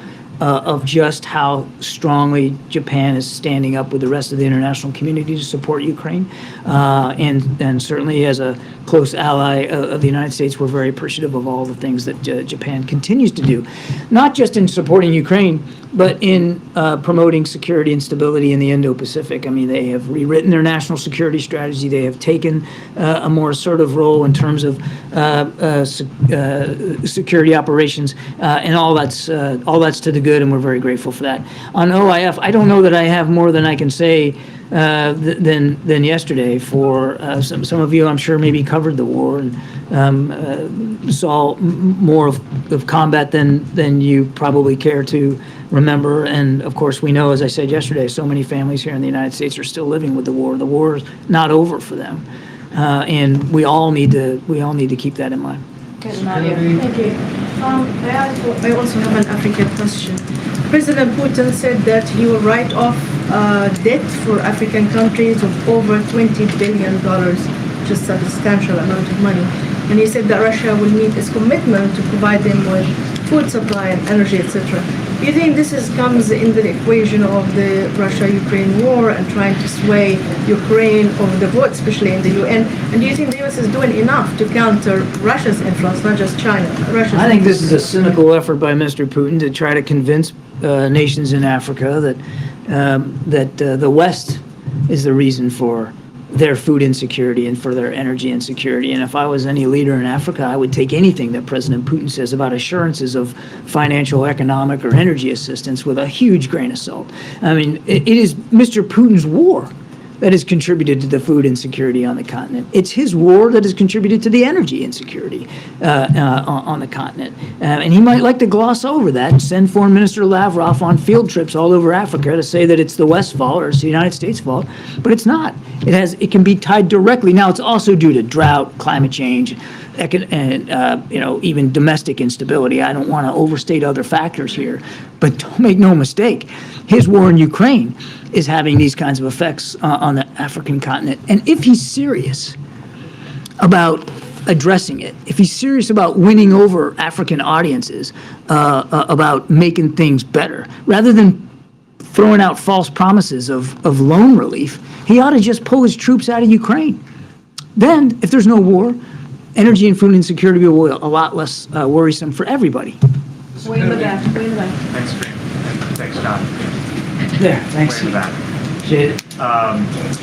of just how strongly Japan is standing up with the rest of the international community to support Ukraine. And certainly as a close ally of the United States, we're very appreciative of all the things that Japan continues to do, not just in supporting Ukraine, but in promoting security and stability in the Indo-Pacific. I mean, they have rewritten their national security strategy. They have taken a more assertive role in terms of security operations, and all that's to the good, and we're very grateful for that. On OIF, I don't know that I have more than I can say than yesterday. For some of you, I'm sure, maybe covered the war and saw more of combat than you probably care to remember. And of course, we know, as I said yesterday, so many families here in the United States are still living with the war. The war is not over for them, and we all need to keep that in mind. Okay, Nadia. Thank you. I also have an African question. President Putin said that he will write off debt for African countries of over $20 billion, just a substantial amount of money. And he said that Russia will meet its commitment to provide them with food supply and energy, etc. Do you think this comes in the equation of the Russia-Ukraine war and trying to sway Ukraine over the vote, especially in the UN? And do you think the US is doing enough to counter Russia's influence, not just China? I think this is a cynical effort by Mr. Putin to try to convince nations in Africa that the West is the reason for their food insecurity and for their energy insecurity. And if I was any leader in Africa, I would take anything that President Putin says about assurances of financial, economic, or energy assistance with a huge grain of salt. I mean, it is Mr. Putin's war that has contributed to the food insecurity on the continent. It's his war that has contributed to the energy insecurity on the continent. And he might like to gloss over that and send Foreign Minister Lavrov on field trips all over Africa to say that it's the West's fault or it's the United States' fault, but it's not. It can be tied directly. Now, it's also due to drought, climate change, and even domestic instability. I don't want to overstate other factors here, but don't make no mistake, his war in Ukraine is having these kinds of effects on the African continent. And if he's serious about addressing it, if he's serious about winning over African audiences, about making things better, rather than throwing out false promises of loan relief, he ought to just pull his troops out of Ukraine. Then, if there's no war, energy and food insecurity will be a lot less worrisome for everybody. Way in the back, way in the back. Thanks, Green. Thanks, John. There, thanks. Way in the back. Appreciate it.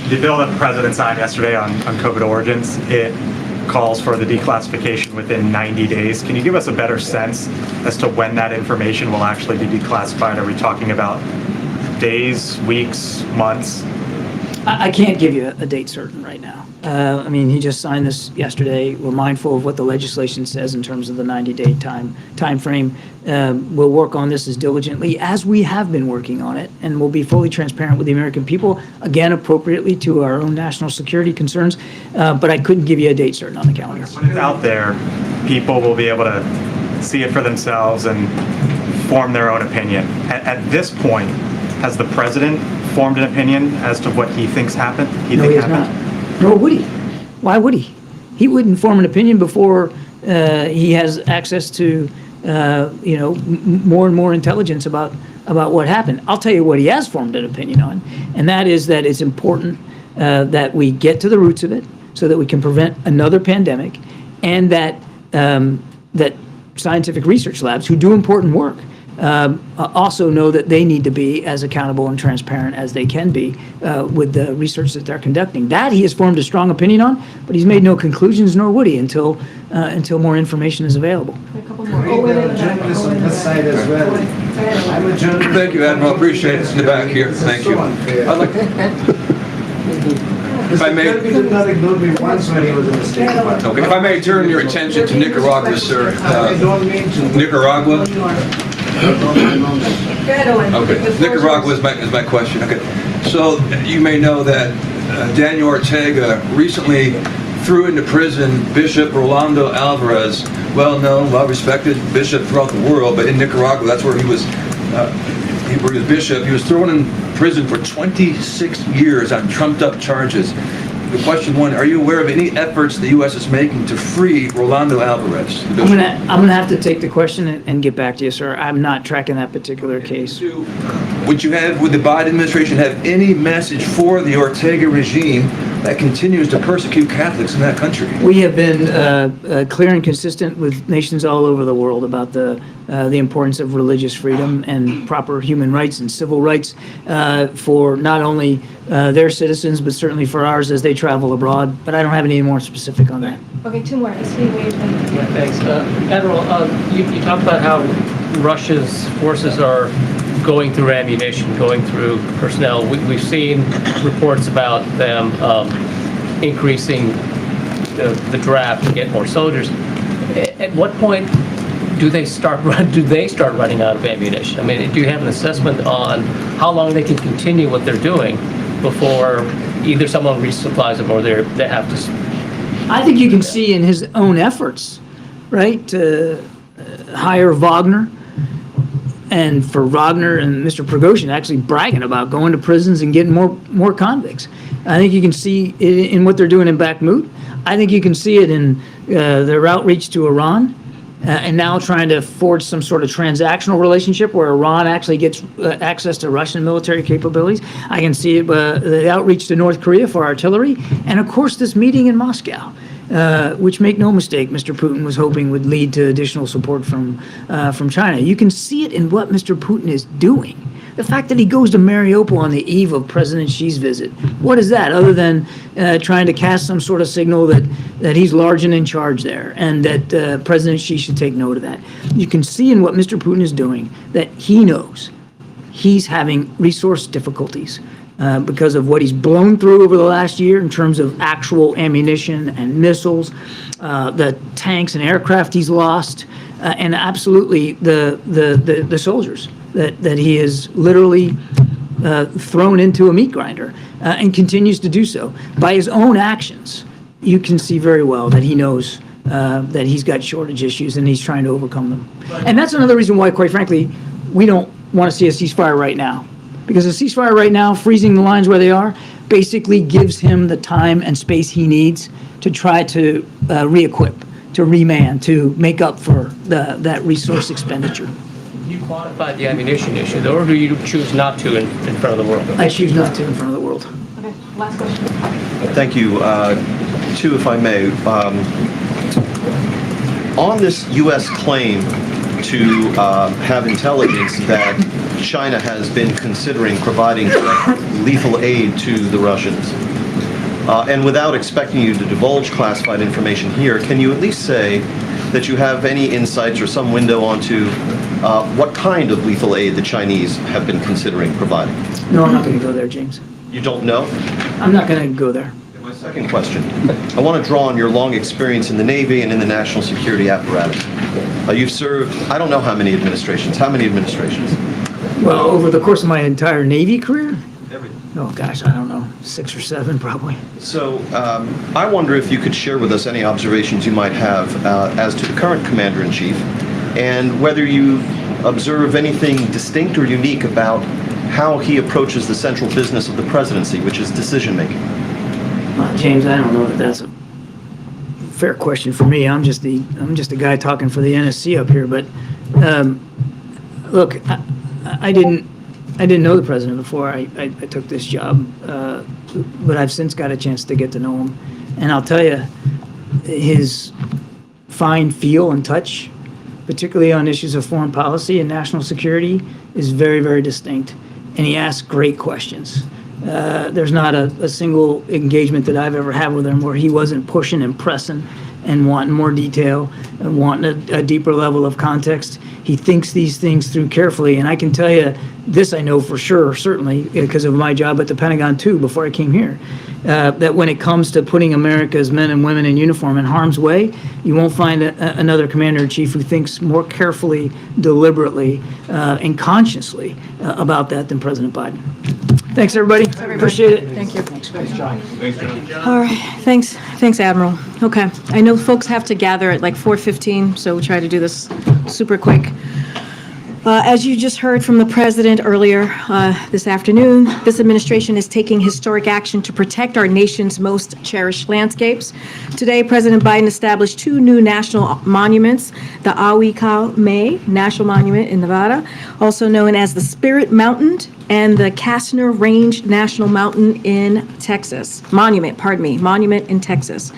The bill that the president signed yesterday on COVID origins, it calls for the declassification within 90 days. Can you give us a better sense as to when that information will actually be declassified? Are we talking about days, weeks, months? I can't give you a date certain right now. I mean, he just signed this yesterday. We're mindful of what the legislation says in terms of the 90-day time frame. We'll work on this as diligently as we have been working on it, and we'll be fully transparent with the American people, again, appropriately to our own national security concerns, but I couldn't give you a date certain on the calendar. When it's out there, people will be able to see it for themselves and form their own opinion. At this point, has the president formed an opinion as to what he thinks happened? No, he has not. Nor would he. Why would he? He wouldn't form an opinion before he has access to, more and more intelligence about what happened. I'll tell you what he has formed an opinion on, and that is that it's important that we get to the roots of it so that we can prevent another pandemic, and that that scientific research labs who do important work also know that they need to be as accountable and transparent as they can be with the research that they're conducting. That he has formed a strong opinion on, but he's made no conclusions, nor would he until more information is available. Journalists on this side as well. I'm a journalist. Thank you, Admiral. Appreciate it. In the back here. Thank you. I'd like, if I may, He did not ignore me once when he was in the State Department. okay, if I may turn your attention to Nicaragua, sir. I don't mean to. Nicaragua. Okay, Nicaragua is my question. Okay, so you may know that Daniel Ortega recently threw into prison Bishop Rolando Alvarez, well-known, well-respected bishop throughout the world, but in Nicaragua, that's where he was. He was bishop. He was thrown in prison for 26 years on trumped-up charges. The question one: are you aware of any efforts the U.S. is making to free Rolando Alvarez? I'm gonna have to take the question and get back to you, sir. I'm not tracking that particular case. Would the Biden administration have any message for the Ortega regime that continues to persecute Catholics in that country? We have been clear and consistent with nations all over the world about the importance of religious freedom and proper human rights and civil rights for not only their citizens, but certainly for ours as they travel abroad. But I don't have any more specific on that. Okay, two more. I see wave. Yeah, thanks. Admiral, you talked about how Russia's forces are going through ammunition, going through personnel. We've seen reports about them increasing the draft to get more soldiers. At what point do they start running out of ammunition? I mean, do you have an assessment on how long they can continue what they're doing before either someone resupplies them or they have to? I think you can see in his own efforts, right, to hire Wagner, and for Wagner and Mr. Prigozhin actually bragging about going to prisons and getting more convicts. I think you can see it in what they're doing in Bakhmut. I think you can see it in their outreach to Iran, and now trying to forge some sort of transactional relationship where Iran actually gets access to Russian military capabilities. I can see it, the outreach to North Korea for artillery, and of course this meeting in Moscow, which, make no mistake, Mr. Putin was hoping would lead to additional support from China. You can see it in what Mr. Putin is doing. The fact that he goes to Mariupol on the eve of President Xi's visit, what is that other than trying to cast some sort of signal that he's large and in charge there, and that President Xi should take note of that? You can see in what Mr. Putin is doing that he knows he's having resource difficulties because of what he's blown through over the last year in terms of actual ammunition and missiles, the tanks and aircraft he's lost, and absolutely the soldiers that he has literally thrown into a meat grinder and continues to do so. By his own actions, you can see very well that he knows that he's got shortage issues and he's trying to overcome them. And that's another reason why, quite frankly, we don't want to see a ceasefire right now. Because a ceasefire right now, freezing the lines where they are, basically gives him the time and space he needs to try to re-equip, to reman, to make up for that resource expenditure. You quantified the ammunition issue, though, or do you choose not to in front of the world? I choose not to in front of the world. Okay, last question. Thank you. Two, if I may. On this U.S. claim to have intelligence that China has been considering providing lethal aid to the Russians, and without expecting you to divulge classified information here, can you at least say that you have any insights or some window onto what kind of lethal aid the Chinese have been considering providing? No, I'm not going to go there, James. You don't know? I'm not going to go there. My second question. I want to draw on your long experience in the Navy and in the national security apparatus. You've served, I don't know how many administrations. How many administrations? Well, over the course of my entire Navy career? Everything. Oh, gosh, I don't know, 6 or 7 probably. So I wonder if you could share with us any observations you might have as to the current Commander-in-Chief, and whether you observe anything distinct or unique about how he approaches the central business of the presidency, which is decision-making. James, I don't know that that's a fair question for me. I'm just a guy talking for the NSC up here. But look, I didn't know the president before I took this job, but I've since got a chance to get to know him, and I'll tell you, his fine feel and touch, particularly on issues of foreign policy and national security, is very, very distinct, and he asks great questions. There's not a single engagement that I've ever had with him where he wasn't pushing and pressing and wanting more detail and wanting a deeper level of context. He thinks these things through carefully, and I can tell you this I know for sure, certainly, because of my job at the Pentagon too before I came here, that when it comes to putting America's men and women in uniform in harm's way, you won't find another commander-in-chief who thinks more carefully, deliberately, and consciously about that than President Biden. Thanks, everybody. Appreciate it. Thank you. Thanks, John. Thanks, John. All right, thanks, Admiral. Okay, I know folks have to gather at like 4:15, so we'll try to do this super quick. As you just heard from the president earlier this afternoon, this administration is taking historic action to protect our nation's most cherished landscapes. Today, President Biden established 2 new national monuments, the Awikau National Monument in Nevada, also known as the Spirit Mountain, and the Kastner Range National Monument in Texas. Monument in Texas.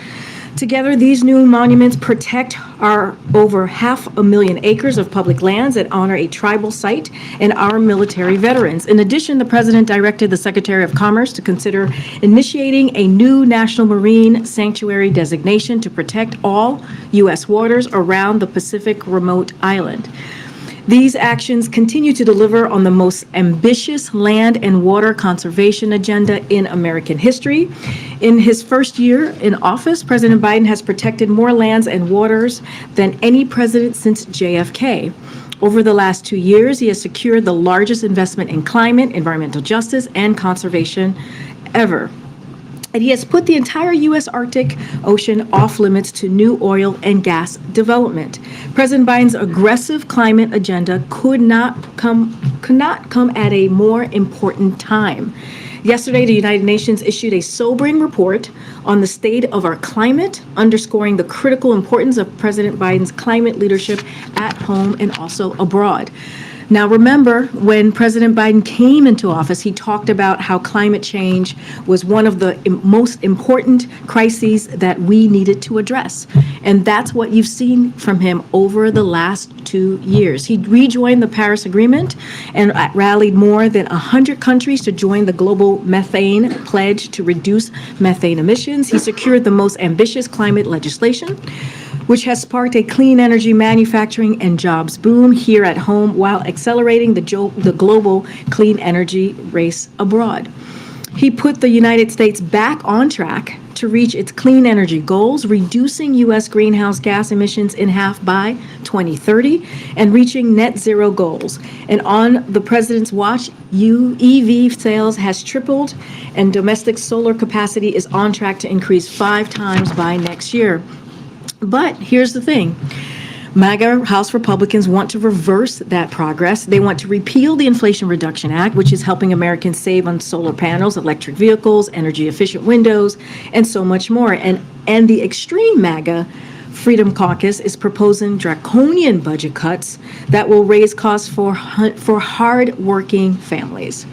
Together, these new monuments protect our over 500,000 acres of public lands that honor a tribal site and our military veterans. In addition, the president directed the Secretary of Commerce to consider initiating a new national marine sanctuary designation to protect all U.S. waters around the Pacific remote island. These actions continue to deliver on the most ambitious land and water conservation agenda in American history. In his first year in office, President Biden has protected more lands and waters than any president since JFK. Over the last 2 years, he has secured the largest investment in climate, environmental justice, and conservation ever. And he has put the entire U.S. Arctic Ocean off limits to new oil and gas development. President Biden's aggressive climate agenda could not come at a more important time. Yesterday, the United Nations issued a sobering report on the state of our climate, underscoring the critical importance of President Biden's climate leadership at home and also abroad. Now, remember, when President Biden came into office, he talked about how climate change was one of the most important crises that we needed to address. And that's what you've seen from him over the last 2 years. He rejoined the Paris Agreement and rallied more than 100 countries to join the global methane pledge to reduce methane emissions. He secured the most ambitious climate legislation, which has sparked a clean energy manufacturing and jobs boom here at home while accelerating the global clean energy race abroad. He put the United States back on track to reach its clean energy goals, reducing U.S. greenhouse gas emissions in half by 2030 and reaching net zero goals. And on the president's watch, EV sales has tripled and domestic solar capacity is on track to increase 5 times by next year. But here's the thing. MAGA House Republicans want to reverse that progress. They want to repeal the Inflation Reduction Act, which is helping Americans save on solar panels, electric vehicles, energy-efficient windows, and so much more. And the extreme MAGA Freedom Caucus is proposing draconian budget cuts that will raise costs for hard-working families.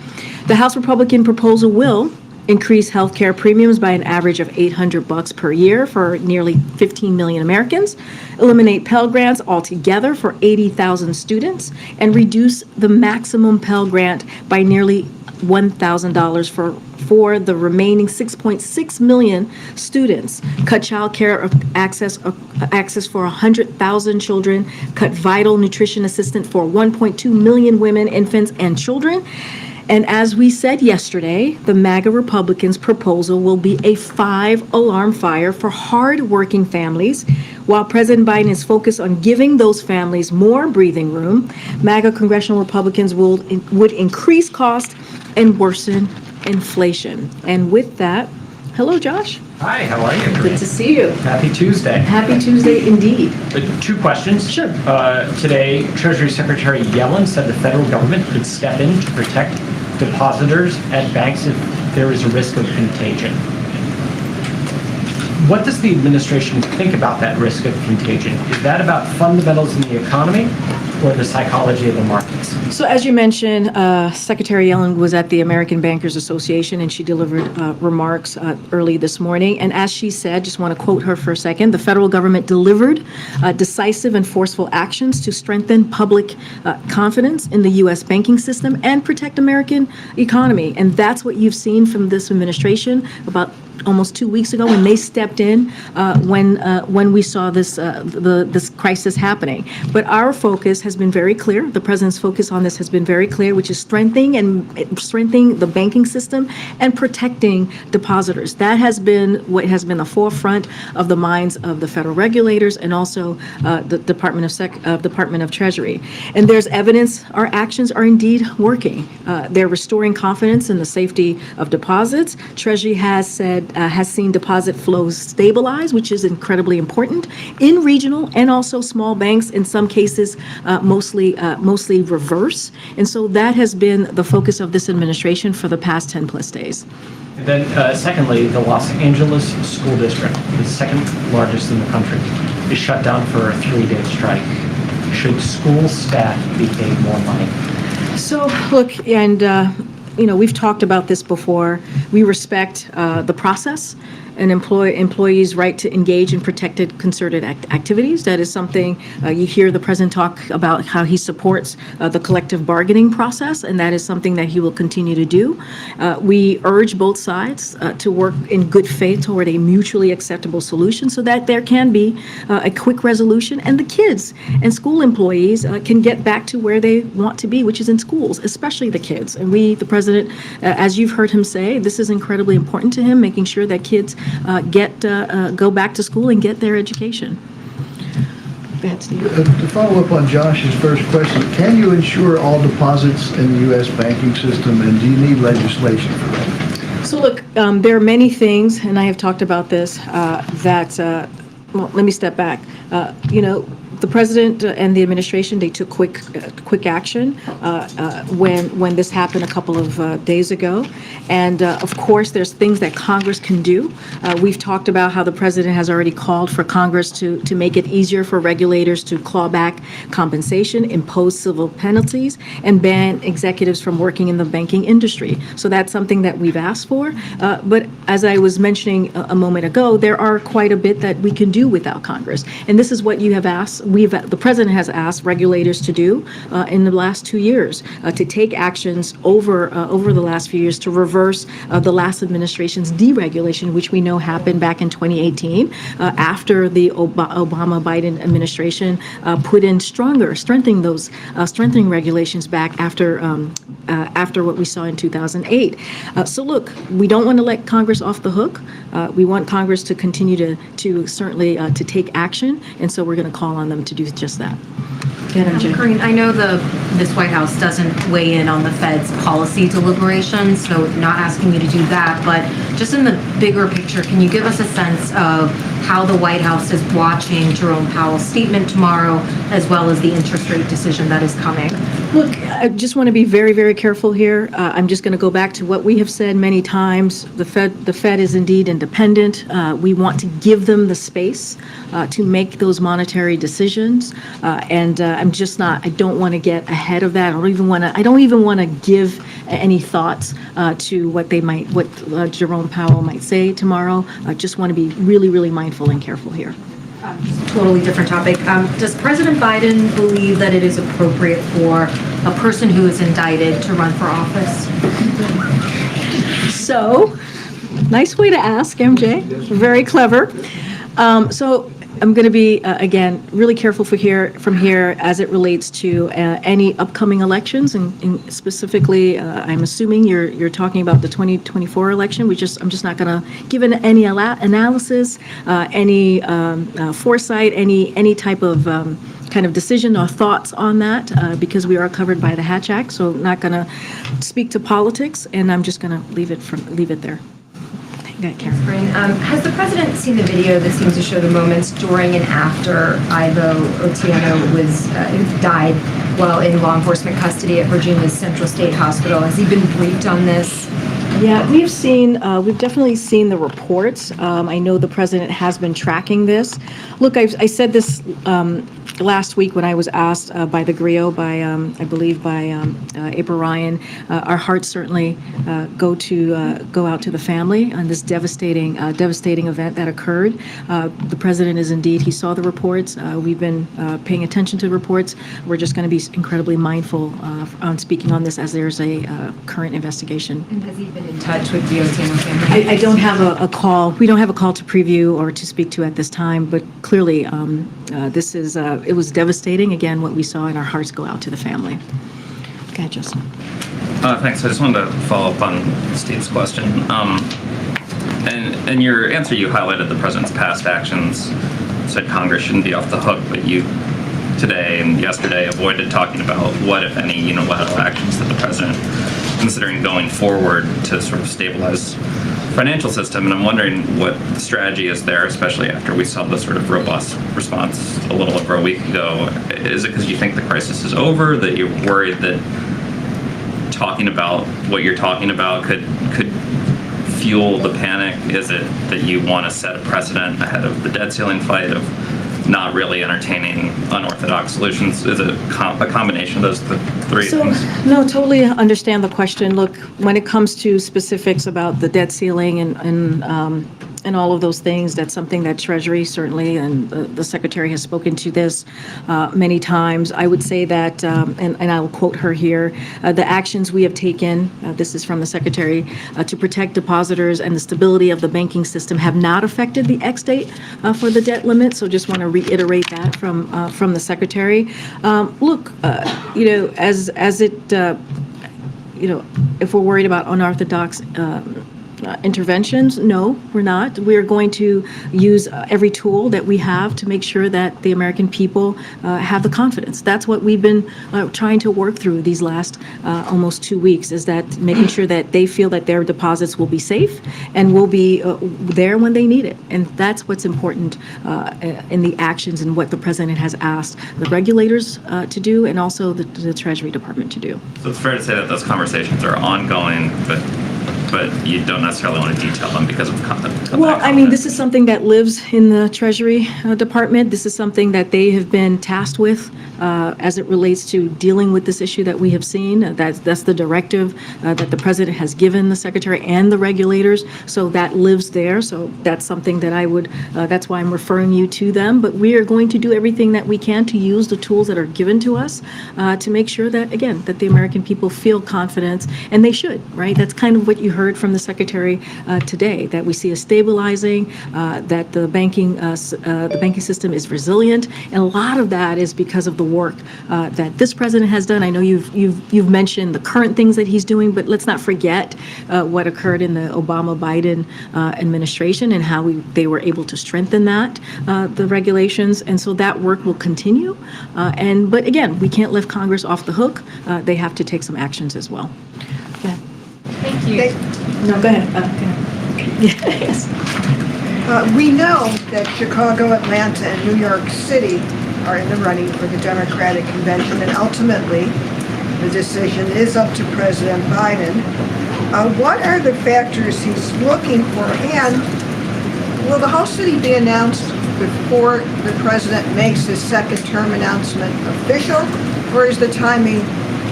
The House Republican proposal will increase healthcare premiums by an average of $800 per year for nearly 15 million Americans, eliminate Pell Grants altogether for 80,000 students, and reduce the maximum Pell Grant by nearly $1,000 for the remaining 6.6 million students, cut child care access for 100,000 children, cut vital nutrition assistance for 1.2 million women, infants, and children. And as we said yesterday, the MAGA Republicans' proposal will be a 5-alarm fire for hard-working families. While President Biden is focused on giving those families more breathing room, MAGA congressional Republicans would increase costs and worsen inflation. And with that, hello, Josh. Hi, how are you? Good to see you. Happy Tuesday. Happy Tuesday indeed. Two questions. Sure. Today, Treasury Secretary Yellen said the federal government could step in to protect depositors at banks if there is a risk of contagion. What does the administration think about that risk of contagion? Is that about fundamentals in the economy or the psychology of the markets? So as you mentioned, Secretary Yellen was at the American Bankers Association, and she delivered remarks early this morning. And as she said, just want to quote her for a second, the federal government delivered decisive and forceful actions to strengthen public confidence in the U.S. banking system and protect American economy. And that's what you've seen from this administration about almost 2 weeks ago when they stepped in when we saw this this crisis happening. But our focus has been very clear. The president's focus on this has been very clear, which is strengthening the banking system and protecting depositors. That has been what has been the forefront of the minds of the federal regulators and also the Department of Treasury. And there's evidence our actions are indeed working. They're restoring confidence in the safety of deposits. Treasury has seen deposit flows stabilize, which is incredibly important in regional and also small banks, in some cases mostly reverse. And so that has been the focus of this administration for the past 10 plus days. And then secondly, the Los Angeles School District, the second largest in the country, is shut down for a 3-day strike. Should school staff be paid more money? So look, and we've talked about this before. We respect the process and employees' right to engage in protected concerted activities. That is something you hear the president talk about how he supports the collective bargaining process, and that is something that he will continue to do. We urge both sides to work in good faith toward a mutually acceptable solution so that there can be a quick resolution and the kids and school employees can get back to where they want to be, which is in schools, especially the kids. And the president, as you've heard him say, this is incredibly important to him, making sure that kids go back to school and get their education. Go ahead, Steve. To follow up on Josh's first question, can you insure all deposits in the U.S. banking system, and do you need legislation for that? So look, there are many things, and I have talked about this, well, let me step back. The president and the administration, they took quick action when this happened a couple of days ago. And of course, there's things that Congress can do. We've talked about how the president has already called for Congress to make it easier for regulators to claw back compensation, impose civil penalties, and ban executives from working in the banking industry. So that's something that we've asked for. But as I was mentioning a moment ago, there are quite a bit that we can do without Congress. And this is what you have asked. The president has asked regulators to do in the last 2 years, to take actions over the last few years to reverse the last administration's deregulation, which we know happened back in 2018 after the Obama-Biden administration put in strengthening regulations back after what we saw in 2008. So look, we don't want to let Congress off the hook. We want Congress to continue to certainly to take action, and so we're going to call on them to do just that. Corinne, I know this White House doesn't weigh in on the Fed's policy deliberations, so not asking you to do that, but just in the bigger picture, can you give us a sense of how the White House is watching Jerome Powell's statement tomorrow, as well as the interest rate decision that is coming. Look, I just want to be very, very careful here. I'm just going to go back to what we have said many times. The Fed is indeed independent. We want to give them the space to make those monetary decisions. And I'm just not, I don't want to get ahead of that. I don't even want to give any thoughts to what Jerome Powell might say tomorrow. I just want to be really, really mindful and careful here. Totally different topic. Does President Biden believe that it is appropriate for a person who is indicted to run for office? So, nice way to ask, MJ. Very clever. So I'm going to be, again, really careful from here as it relates to any upcoming elections, and specifically, I'm assuming you're talking about the 2024 election. I'm just not going to give any analysis, any foresight, any type of kind of decision or thoughts on that, because we are covered by the Hatch Act. So not going to speak to politics, and I'm just going to leave it there. Karen. Has the president seen the video that seems to show the moments during and after Ivo Otieno died while in law enforcement custody at Virginia's Central State Hospital? Has he been briefed on this? Yeah, we've definitely seen the reports. I know the president has been tracking this. Look, I said this last week when I was asked by the Griot, I believe by April Ryan. Our hearts certainly go out to the family on this devastating event that occurred. The president is indeed, he saw the reports. We've been paying attention to the reports. We're just going to be incredibly mindful on speaking on this as there's a current investigation. And has he been in touch with the Otieno family? I don't have a call. We don't have a call to preview or to speak to at this time, but clearly it was devastating. Again, what we saw, and our hearts go out to the family. Go ahead, Justin. Thanks. I just wanted to follow up on Steve's question. And in your answer, you highlighted the president's past actions, said Congress shouldn't be off the hook, but you today and yesterday avoided talking about what, if any, unilateral actions that the president considering going forward to sort of stabilize financial system. And I'm wondering what the strategy is there, especially after we saw the sort of robust response a little over a week ago. Is it because you think the crisis is over, that you're worried that talking about what you're talking about could fuel the panic? Is it that you want to set a precedent ahead of the debt ceiling fight of not really entertaining unorthodox solutions? Is it a combination of those three things? No, totally understand the question. Look, when it comes to specifics about the debt ceiling and all of those things, that's something that Treasury certainly, and the Secretary has spoken to this many times. I would say that, and I'll quote her here, the actions we have taken, this is from the Secretary, to protect depositors and the stability of the banking system have not affected the ex-date for the debt limit. So just want to reiterate that from the Secretary. Look, as it, if we're worried about unorthodox interventions, no, we're not. We're going to use every tool that we have to make sure that the American people have the confidence. That's what we've been trying to work through these last almost 2 weeks, is that making sure that they feel that their deposits will be safe and will be there when they need it. And that's what's important in the actions and what the president has asked the regulators to do, and also the Treasury Department to do. So it's fair to say that those conversations are ongoing, but you don't necessarily want to detail them because of content. Well, I mean, this is something that lives in the Treasury Department. This is something that they have been tasked with as it relates to dealing with this issue that we have seen. That's the directive that the president has given the secretary and the regulators. So that lives there. So that's something that that's why I'm referring you to them. But we are going to do everything that we can to use the tools that are given to us to make sure that, again, that the American people feel confidence, and they should, right? That's kind of what you heard from the secretary today, that we see a stabilizing, that the banking system is resilient, and a lot of that is because of the work that this president has done. I know you've mentioned the current things that he's doing, but let's not forget what occurred in the Obama-Biden administration and how they were able to strengthen the regulations, and so that work will continue. But again, we can't lift Congress off the hook. They have to take some actions as well. Thank you. No, go ahead. Yes. We know that Chicago, Atlanta, and New York City are in the running for the Democratic convention, and ultimately, the decision is up to President Biden. What are the factors he's looking for, and will the whole city be announced before the president makes his second term announcement official, or is the timing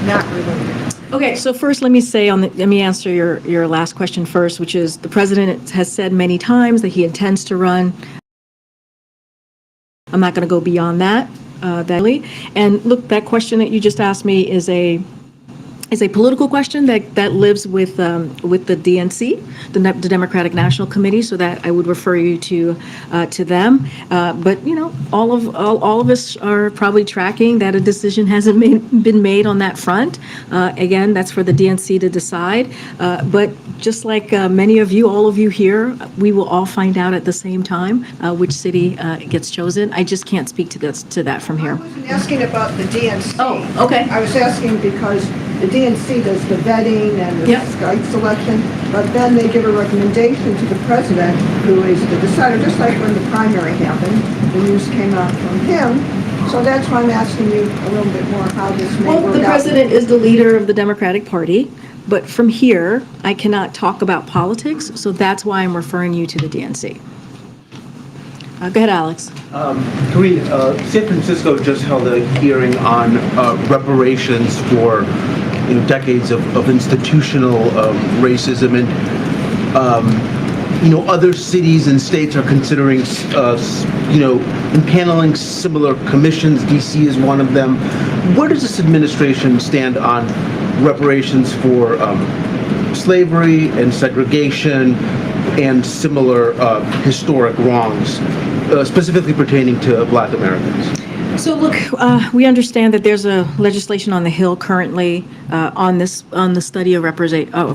not related? Okay, so first let me answer your last question first, which is the president has said many times that he intends to run. I'm not going to go beyond that. And look, that question that you just asked me is a political question that lives with the DNC, the Democratic National Committee, so that I would refer you to them. But you know, all of us are probably tracking that a decision hasn't been made on that front. Again, that's for the DNC to decide. But just like many of you, all of you here, we will all find out at the same time which city gets chosen. I just can't speak to that from here. I wasn't asking about the DNC. Oh, okay. I was asking because the DNC does the vetting and the site selection, but then they give a recommendation to the president, who is the decider, just like when the primary happened, the news came out from him. So that's why I'm asking you a little bit more how this may work out. Well, the president is the leader of the Democratic Party, but from here, I cannot talk about politics, so that's why I'm referring you to the DNC. Go ahead, Alex. Karine, San Francisco just held a hearing on reparations for decades of institutional racism, and other cities and states are considering impaneling similar commissions. DC is one of them. Where does this administration stand on reparations for slavery and segregation and similar historic wrongs, specifically pertaining to Black Americans? So look, we understand that there's a legislation on the Hill currently on the study of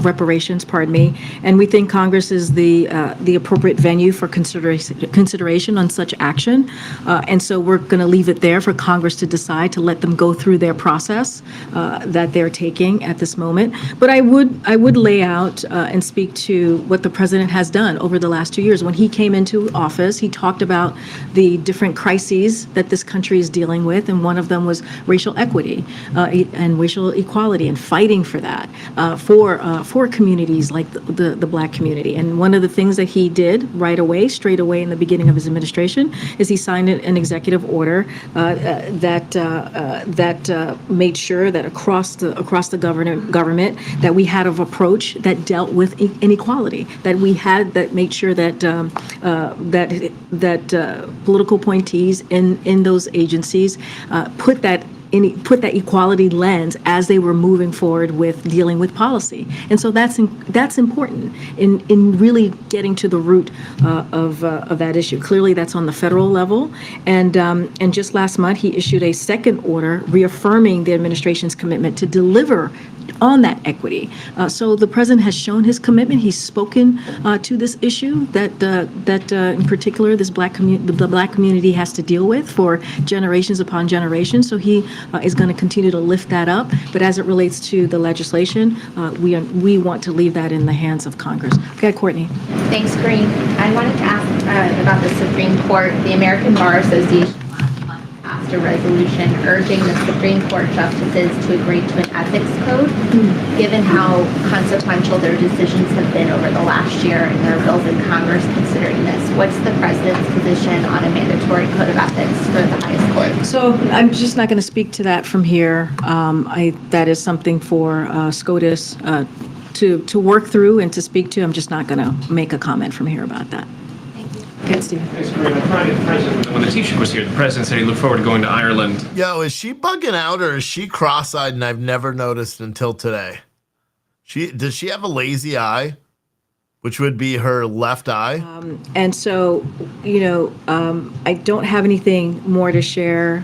reparations, and we think Congress is the appropriate venue for consideration on such action, and so we're going to leave it there for Congress to decide to let them go through their process that they're taking at this moment. But I would lay out and speak to what the president has done over the last 2 years. When he came into office, he talked about the different crises that this country is dealing with, and one of them was racial equity and racial equality, and fighting for that for communities like the Black community. And one of the things that he did straight away in the beginning of his administration, is he signed an executive order that made sure that across the government that we had an approach that dealt with inequality, that made sure that political appointees in those agencies put that equality lens as they were moving forward with dealing with policy. And so that's important in really getting to the root of that issue. Clearly, that's on the federal level. And just last month, he issued a second order reaffirming the administration's commitment to deliver on that equity. So the president has shown his commitment. He's spoken to this issue that in particular the Black community has to deal with for generations upon generations. So he is going to continue to lift that up. But as it relates to the legislation, we want to leave that in the hands of Congress. Okay, Courtney. Thanks, Green. I wanted to ask about the Supreme Court. The American Bar Association passed a resolution urging the Supreme Court justices to agree to an ethics code, given how consequential their decisions have been over the last year, and there are bills in Congress considering this. What's the president's position on a mandatory code of ethics for the highest court? So I'm just not going to speak to that from here. That is something for SCOTUS to work through and to speak to. I'm just not going to make a comment from here about that. Okay, Steve. Thanks, Karina. When the Taoiseach was here, the president said he looked forward to going to Ireland. Yo, is she bugging out or is she cross-eyed and I've never noticed until today? Does she have a lazy eye, which would be her left eye? And so, I don't have anything more to share.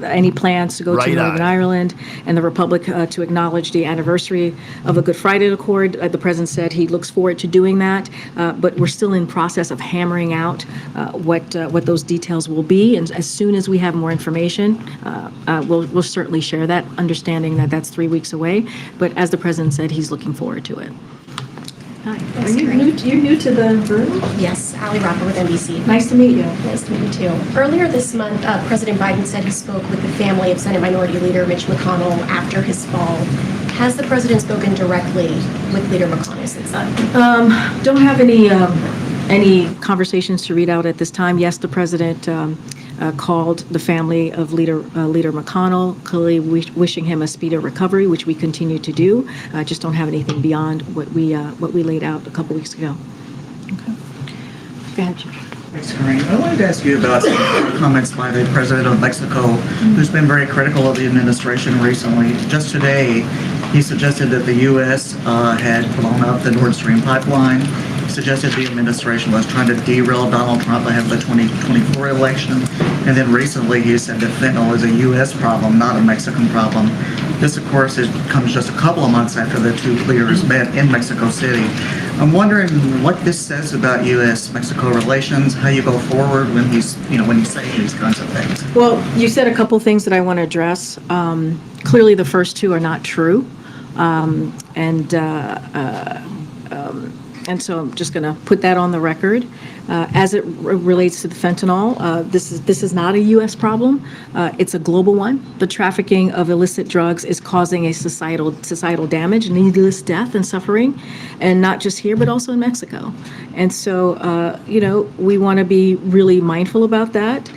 Any plans to go to Northern Ireland and the Republic to acknowledge the anniversary of the Good Friday Accord. The president said he looks forward to doing that, but we're still in process of hammering out what those details will be. And as soon as we have more information, we'll certainly share that, understanding that that's 3 weeks away. But as the president said, he's looking forward to it. Hi. Are you new to the room? Yes, Ali Rapper with NBC. Nice to meet you. Nice to meet you too. Earlier this month, President Biden said he spoke with the family of Senate Minority Leader Mitch McConnell after his fall. Has the president spoken directly with Leader McConnell since then? Don't have any conversations to read out at this time. Yes, the president called the family of Leader McConnell, clearly wishing him a speedy recovery, which we continue to do. Just don't have anything beyond what we laid out a couple weeks ago. Okay. Go ahead, Jim. Thanks, Corinne. I wanted to ask you about some comments by the president of Mexico, who's been very critical of the administration recently. Just today, he suggested that the U.S. Had blown up the Nord Stream pipeline. He suggested the administration was trying to derail Donald Trump ahead of the 2024 election. And then recently, he said that fentanyl is a U.S. problem, not a Mexican problem. This, of course, comes just a couple of months after the two leaders met in Mexico City. I'm wondering what this says about U.S.-Mexico relations, how you go forward when when you say these kinds of things. Well, you said a couple things that I want to address. Clearly, the first two are not true. And so I'm just going to put that on the record. As it relates to the fentanyl, this is not a U.S. problem. It's a global one. The trafficking of illicit drugs is causing a societal damage, needless death and suffering, and not just here, but also in Mexico. And so, we want to be really mindful about that.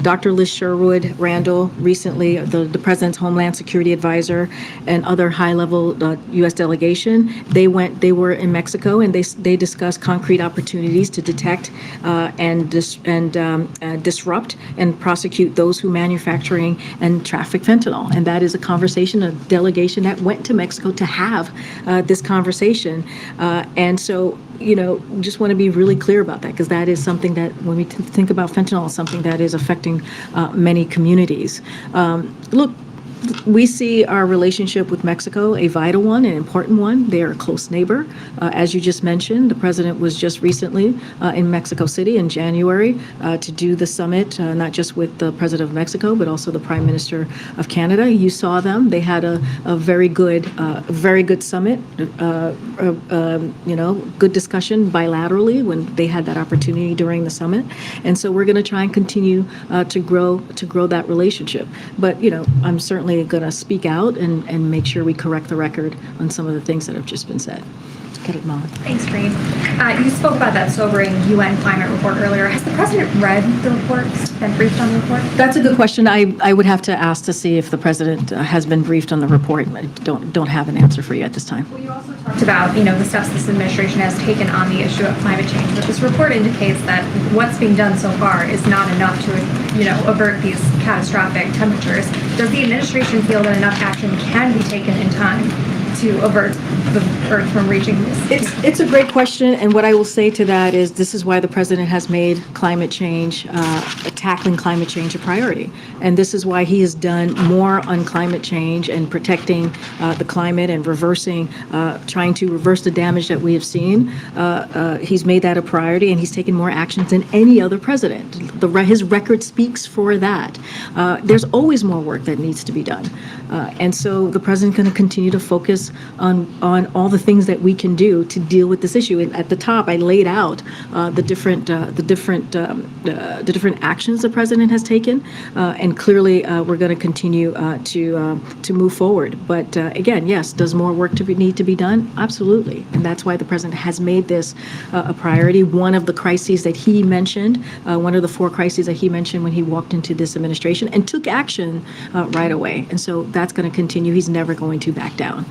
Dr. Liz Sherwood Randall, recently the President's Homeland Security Advisor, and other high-level U.S. delegation, they were in Mexico, and they discussed concrete opportunities to detect and disrupt and prosecute those who manufacturing and traffic fentanyl. And that is a conversation, a delegation that went to Mexico to have this conversation. And so, just want to be really clear about that, because that is something that when we think about fentanyl, it's something that is affecting many communities. Look, we see our relationship with Mexico a vital one, an important one. They are a close neighbor. As you just mentioned, the president was just recently in Mexico City in January to do the summit, not just with the president of Mexico, but also the Prime Minister of Canada. You saw them. They had a very good summit, good discussion bilaterally when they had that opportunity during the summit. And so we're going to try and continue to grow that relationship. But, I'm certainly going to speak out and make sure we correct the record on some of the things that have just been said. Get it, Molly. Thanks, Green. You spoke about that sobering UN climate report earlier. Has the president read the reports, been briefed on the report? That's a good question. I would have to ask to see if the president has been briefed on the report. I don't have an answer for you at this time. Well, you also talked about, the steps this administration has taken on the issue of climate change, but this report indicates that what's being done so far is not enough to, avert these catastrophic temperatures. Does the administration feel that enough action can be taken in time to avert the Earth from reaching this? It's a great question, and what I will say to that is this is why the president has made climate change, tackling climate change a priority. And this is why he has done more on climate change and protecting the climate and trying to reverse the damage that we have seen. He's made that a priority, and he's taken more actions than any other president. His record speaks for that. There's always more work that needs to be done. And so the president's going to continue to focus on all the things that we can do to deal with this issue. And at the top, I laid out the different actions the president has taken, and clearly we're going to continue to move forward. But again, yes, does more work need to be done? Absolutely, and that's why the president has made this a priority. One of the crises that he mentioned, one of the 4 crises that he mentioned when he walked into this administration, and took action right away. And so that's going to continue. He's never going to back down.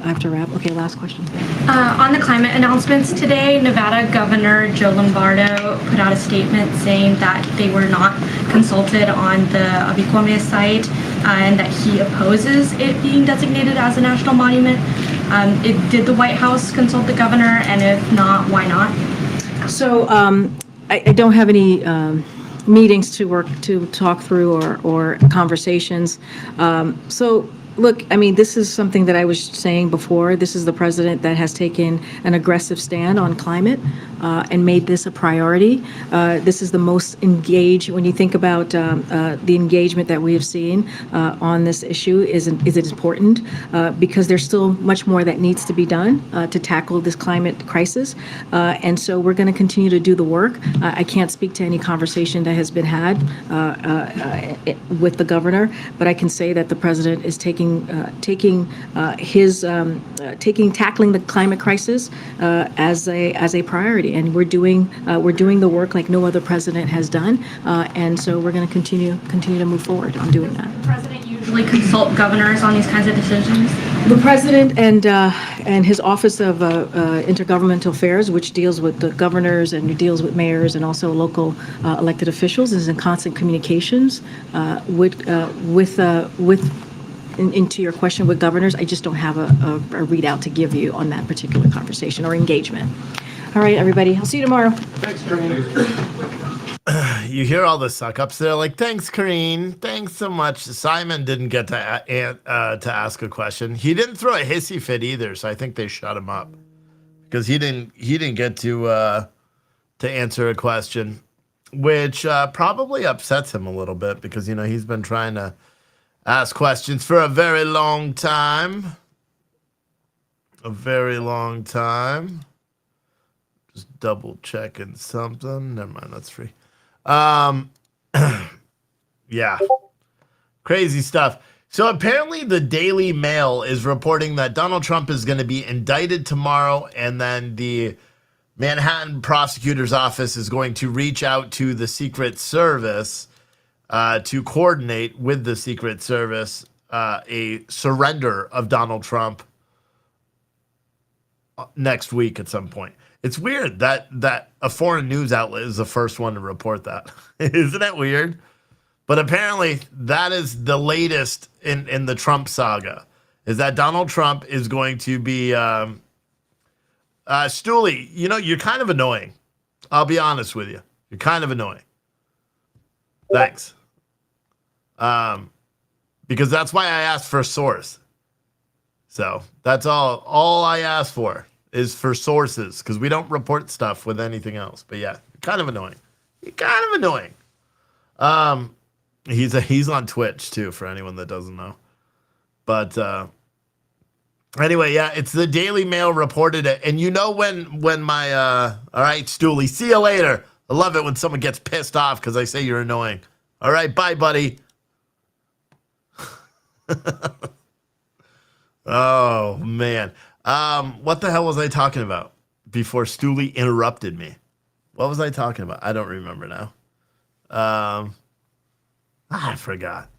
I have to wrap. Okay, last question. On the climate announcements today, Nevada Governor Joe Lombardo put out a statement saying that they were not consulted on the Abicuame site and that he opposes it being designated as a national monument. Did the White House consult the governor, and if not, why not? So I don't have any meetings to talk through or conversations. So Look, I mean, this is something that I was saying before. This is the president that has taken an aggressive stand on climate and made this a priority. This is the most engaged, when you think about the engagement that we have seen on this issue, is it important? Because there's still much more that needs to be done to tackle this climate crisis. And so we're going to continue to do the work. I can't speak to any conversation that has been had with the governor, but I can say that the president is tackling the climate crisis as a priority, and we're doing the work like no other president has done, and so we're going to continue to move forward on doing that. The president usually consult governors on these kinds of decisions? The president and his Office of Intergovernmental Affairs, which deals with the governors and deals with mayors and also local elected officials, is in constant communications into your question with governors. I just don't have a readout to give you on that particular conversation or engagement. All right, everybody. I'll see you tomorrow. Thanks, Karine. You hear all the suck-ups. They're like, thanks, Karine. Thanks so much. Simon didn't get to ask a question. He didn't throw a hissy fit either, so I think they shut him up because he didn't get to answer a question, which probably upsets him a little bit because, you know, he's been trying to ask questions for a very long time. Just double checking something. Never mind, that's free. Yeah. Crazy stuff. So apparently the Daily Mail is reporting that Donald Trump is going to be indicted tomorrow, and then the Manhattan prosecutor's office is going to reach out to the Secret Service to coordinate with the Secret Service a surrender of Donald Trump next week at some point. It's weird that a foreign news outlet is the first one to report that. Isn't that weird? But apparently that is the latest in the Trump saga, is that Donald Trump is going to be Stooley, you know, you're kind of annoying. I'll be honest with you. You're kind of annoying. Thanks. Because that's why I asked for a source. So that's all I asked for is for sources, because we don't report stuff with anything else. But yeah, kind of annoying. He's on Twitch too, for anyone that doesn't know. But anyway, yeah, it's the Daily Mail reported it. And you know when my all right, Stooley, see you later. I love it when someone gets pissed off because I say you're annoying. All right, bye, buddy. Oh man. What the hell was I talking about before Stooley interrupted me? What was I talking about? I don't remember now. I forgot.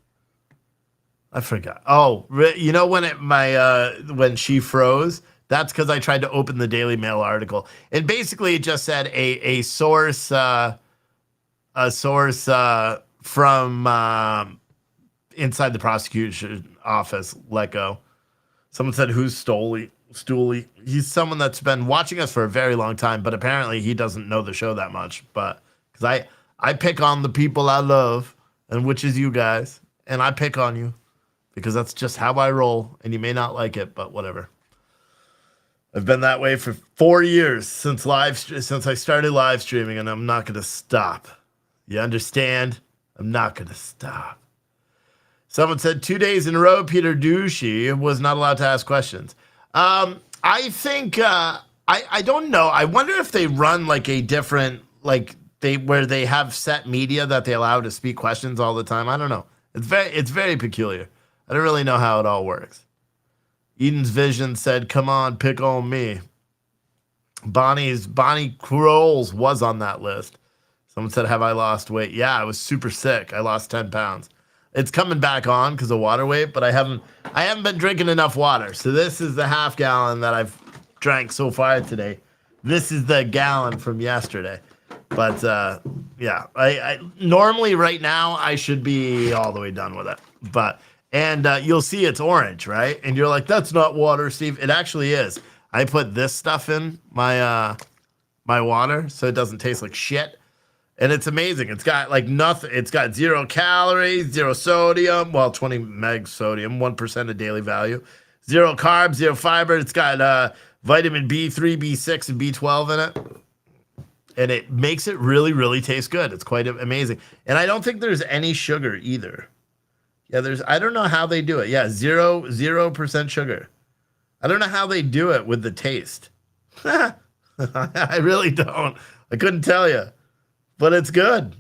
Oh, you know when she froze? That's because I tried to open the Daily Mail article. And basically it just said a source from inside the prosecution office let go. Someone said, who's Stooley? He's someone that's been watching us for a very long time, but apparently he doesn't know the show that much. But because I pick on the people I love, and which is you guys, and I pick on you because that's just how I roll, and you may not like it, but whatever. I've been that way for 4 years since I started live streaming, and I'm not going to stop. You understand? I'm not going to stop. Someone said 2 days in a row, Peter Ducey was not allowed to ask questions. I think, I don't know. I wonder if they run like a different, where they have set media that they allow to speak questions all the time. I don't know. It's very peculiar. I don't really know how it all works. Eden's Vision said, come on, pick on me. Bonnie Crowles was on that list. Someone said, have I lost weight? Yeah, I was super sick. I lost 10 pounds. It's coming back on because of water weight, but I haven't been drinking enough water. So this is the half gallon that I've drank so far today. This is the gallon from yesterday. But yeah, I normally right now I should be all the way done with it. But you'll see it's orange, right? And you're like, that's not water, Steve. It actually is. I put this stuff in my my water so it doesn't taste like shit. And it's amazing. It's got like nothing. It's got 0 calories, 0 sodium, well, 20 meg sodium, 1% of daily value, 0 carbs, 0 fiber. It's got vitamin B3, B6, and B12 in it. And it makes it really, really taste good. It's quite amazing. And I don't think there's any sugar either. Yeah, I don't know how they do it. Yeah, 0% sugar. I don't know how they do it with the taste. I really don't. I couldn't tell you. But it's good.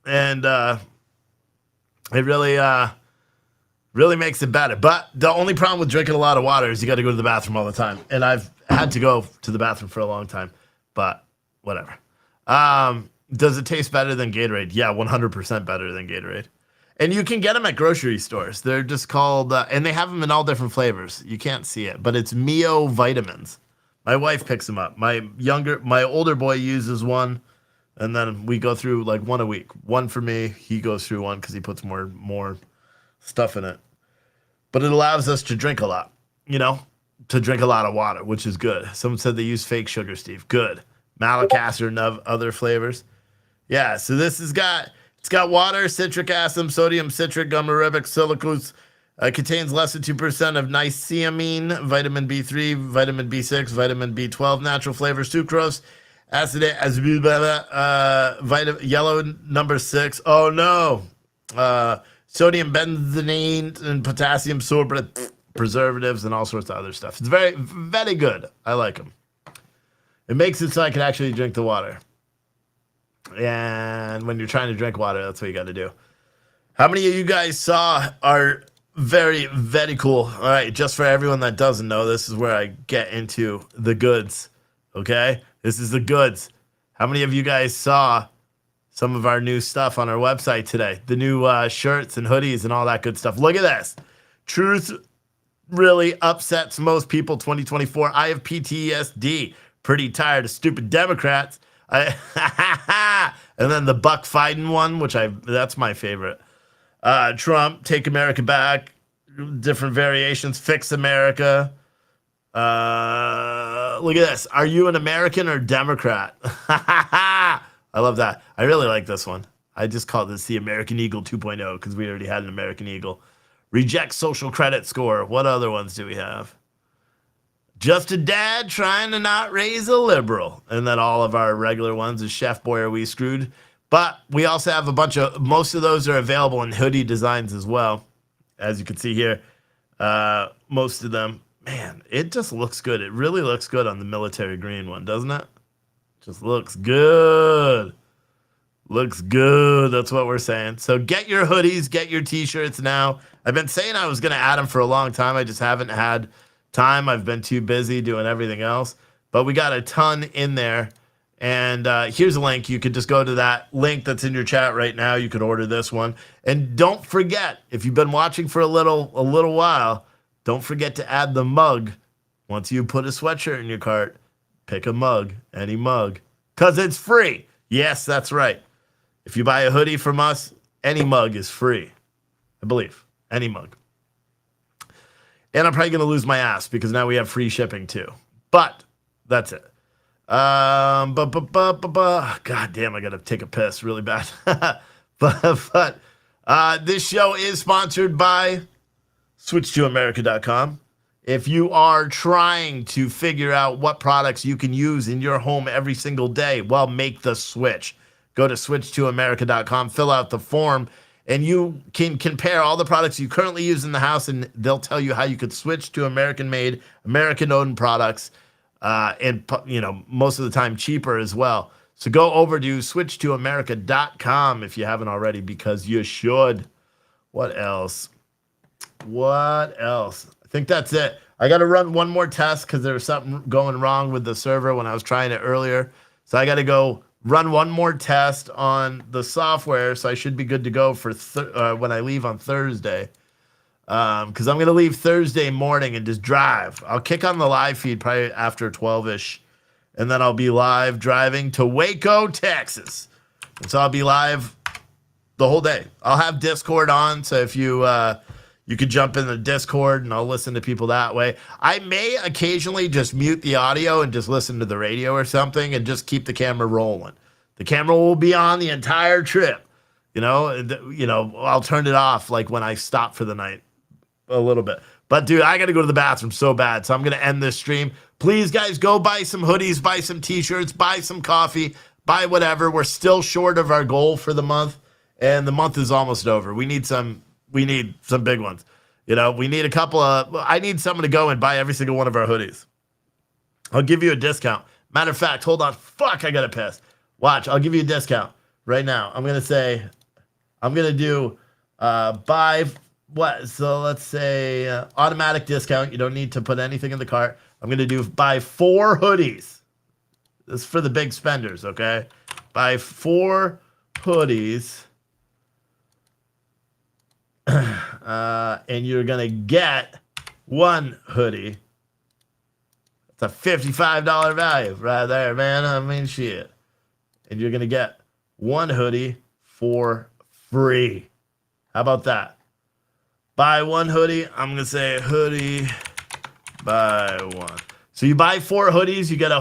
And it really makes it better. But the only problem with drinking a lot of water is you got to go to the bathroom all the time. And I've had to go to the bathroom for a long time. But whatever. Does it taste better than Gatorade? Yeah, 100% better than Gatorade. And you can get them at grocery stores. They're just called, and they have them in all different flavors. You can't see it, but it's Mio vitamins. My wife picks them up. My older boy uses one, and then we go through like one a week. One for me. He goes through one because he puts more stuff in it. But it allows us to drink a lot, to drink a lot of water, which is good. Someone said they use fake sugar, Steve. Good. Malic and other flavors. Yeah, so it's got water, citric acid, sodium citric, gumarabic, silicose. Contains less than 2% of niacinamide, vitamin B3, vitamin B6, vitamin B12, natural flavors, sucrose, acid, yellow number 6. Oh no. Sodium benzenate and potassium sorbate, preservatives, and all sorts of other stuff. It's very, very good. I like them. It makes it so I can actually drink the water. And when you're trying to drink water, that's what you got to do. How many of you guys saw our very, very cool? All right, just for everyone that doesn't know, this is where I get into the goods. Okay? This is the goods. How many of you guys saw some of our new stuff on our website today? The new shirts and hoodies and all that good stuff. Look at this. Truth really upsets most people 2024. I have PTSD. Pretty tired of stupid Democrats. And then the Buck Fiden one, that's my favorite. Trump, Take America Back, different variations, Fix America. Look at this. Are you an American or Democrat? I love that. I really like this one. I just called this the American Eagle 2.0 because we already had an American Eagle. Reject social credit score. What other ones do we have? Just a dad trying to not raise a liberal. And then all of our regular ones is Chef Boy, Are We Screwed? But we also have most of those are available in hoodie designs as well. As you can see here, most of them, man, it just looks good. It really looks good on the military green one, doesn't it? Just looks good. Looks good. That's what we're saying. So get your hoodies, get your t-shirts now. I've been saying I was going to add them for a long time. I just haven't had time. I've been too busy doing everything else. But we got a ton in there. And here's a link. You could just go to that link that's in your chat right now. You could order this one. And don't forget, if you've been watching for a little while, don't forget to add the mug. Once you put a sweatshirt in your cart, pick a mug, any mug, because it's free. Yes, that's right. If you buy a hoodie from us, any mug is free. I believe. Any mug. And I'm probably going to lose my ass because now we have free shipping too. But that's it. God damn, I got to take a piss really bad. but this show is sponsored by SwitchToAmerica.com. If you are trying to figure out what products you can use in your home every single day, well, make the switch. Go to SwitchToAmerica.com, fill out the form, and you can compare all the products you currently use in the house, and they'll tell you how you could switch to American-made, American-owned products, and most of the time cheaper as well. So go over to SwitchToAmerica.com if you haven't already, because you should. What else? I think that's it. I got to run one more test because there was something going wrong with the server when I was trying it earlier. So I got to go run one more test on the software, so I should be good to go for when I leave on Thursday. Because I'm going to leave Thursday morning and just drive. I'll kick on the live feed probably after 12-ish, and then I'll be live driving to Waco, Texas. And so I'll be live the whole day. I'll have Discord on, so if you could jump in the Discord, and I'll listen to people that way. I may occasionally just mute the audio and just listen to the radio or something and just keep the camera rolling. The camera will be on the entire trip. I'll turn it off like when I stop for the night a little bit. But dude, I got to go to the bathroom so bad. So I'm going to end this stream. Please, guys, go buy some hoodies, buy some t-shirts, buy some coffee, buy whatever. We're still short of our goal for the month, and the month is almost over. We need some big ones. We need I need someone to go and buy every single one of our hoodies. I'll give you a discount. Matter of fact, hold on. Fuck, I got to piss. Watch, I'll give you a discount right now. I'm going to do buy what? So let's say automatic discount. You don't need to put anything in the cart. I'm going to do buy 4 hoodies. This is for the big spenders, okay? Buy 4 hoodies. And you're going to get 1 hoodie. It's a $55 value right there, man. I mean, shit. And you're going to get 1 hoodie for free. How about that? Buy 1 hoodie. I'm going to say hoodie, buy 1. So you buy 4 hoodies, you get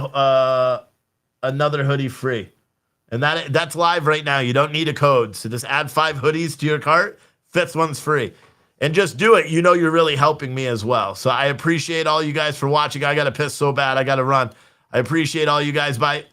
another hoodie free. And that's live right now. You don't need a code. So just add 5 hoodies to your cart. 5th one's free. And just do it. You're really helping me as well. So I appreciate all you guys for watching. I got to piss so bad. I got to run. I appreciate all you guys. Bye.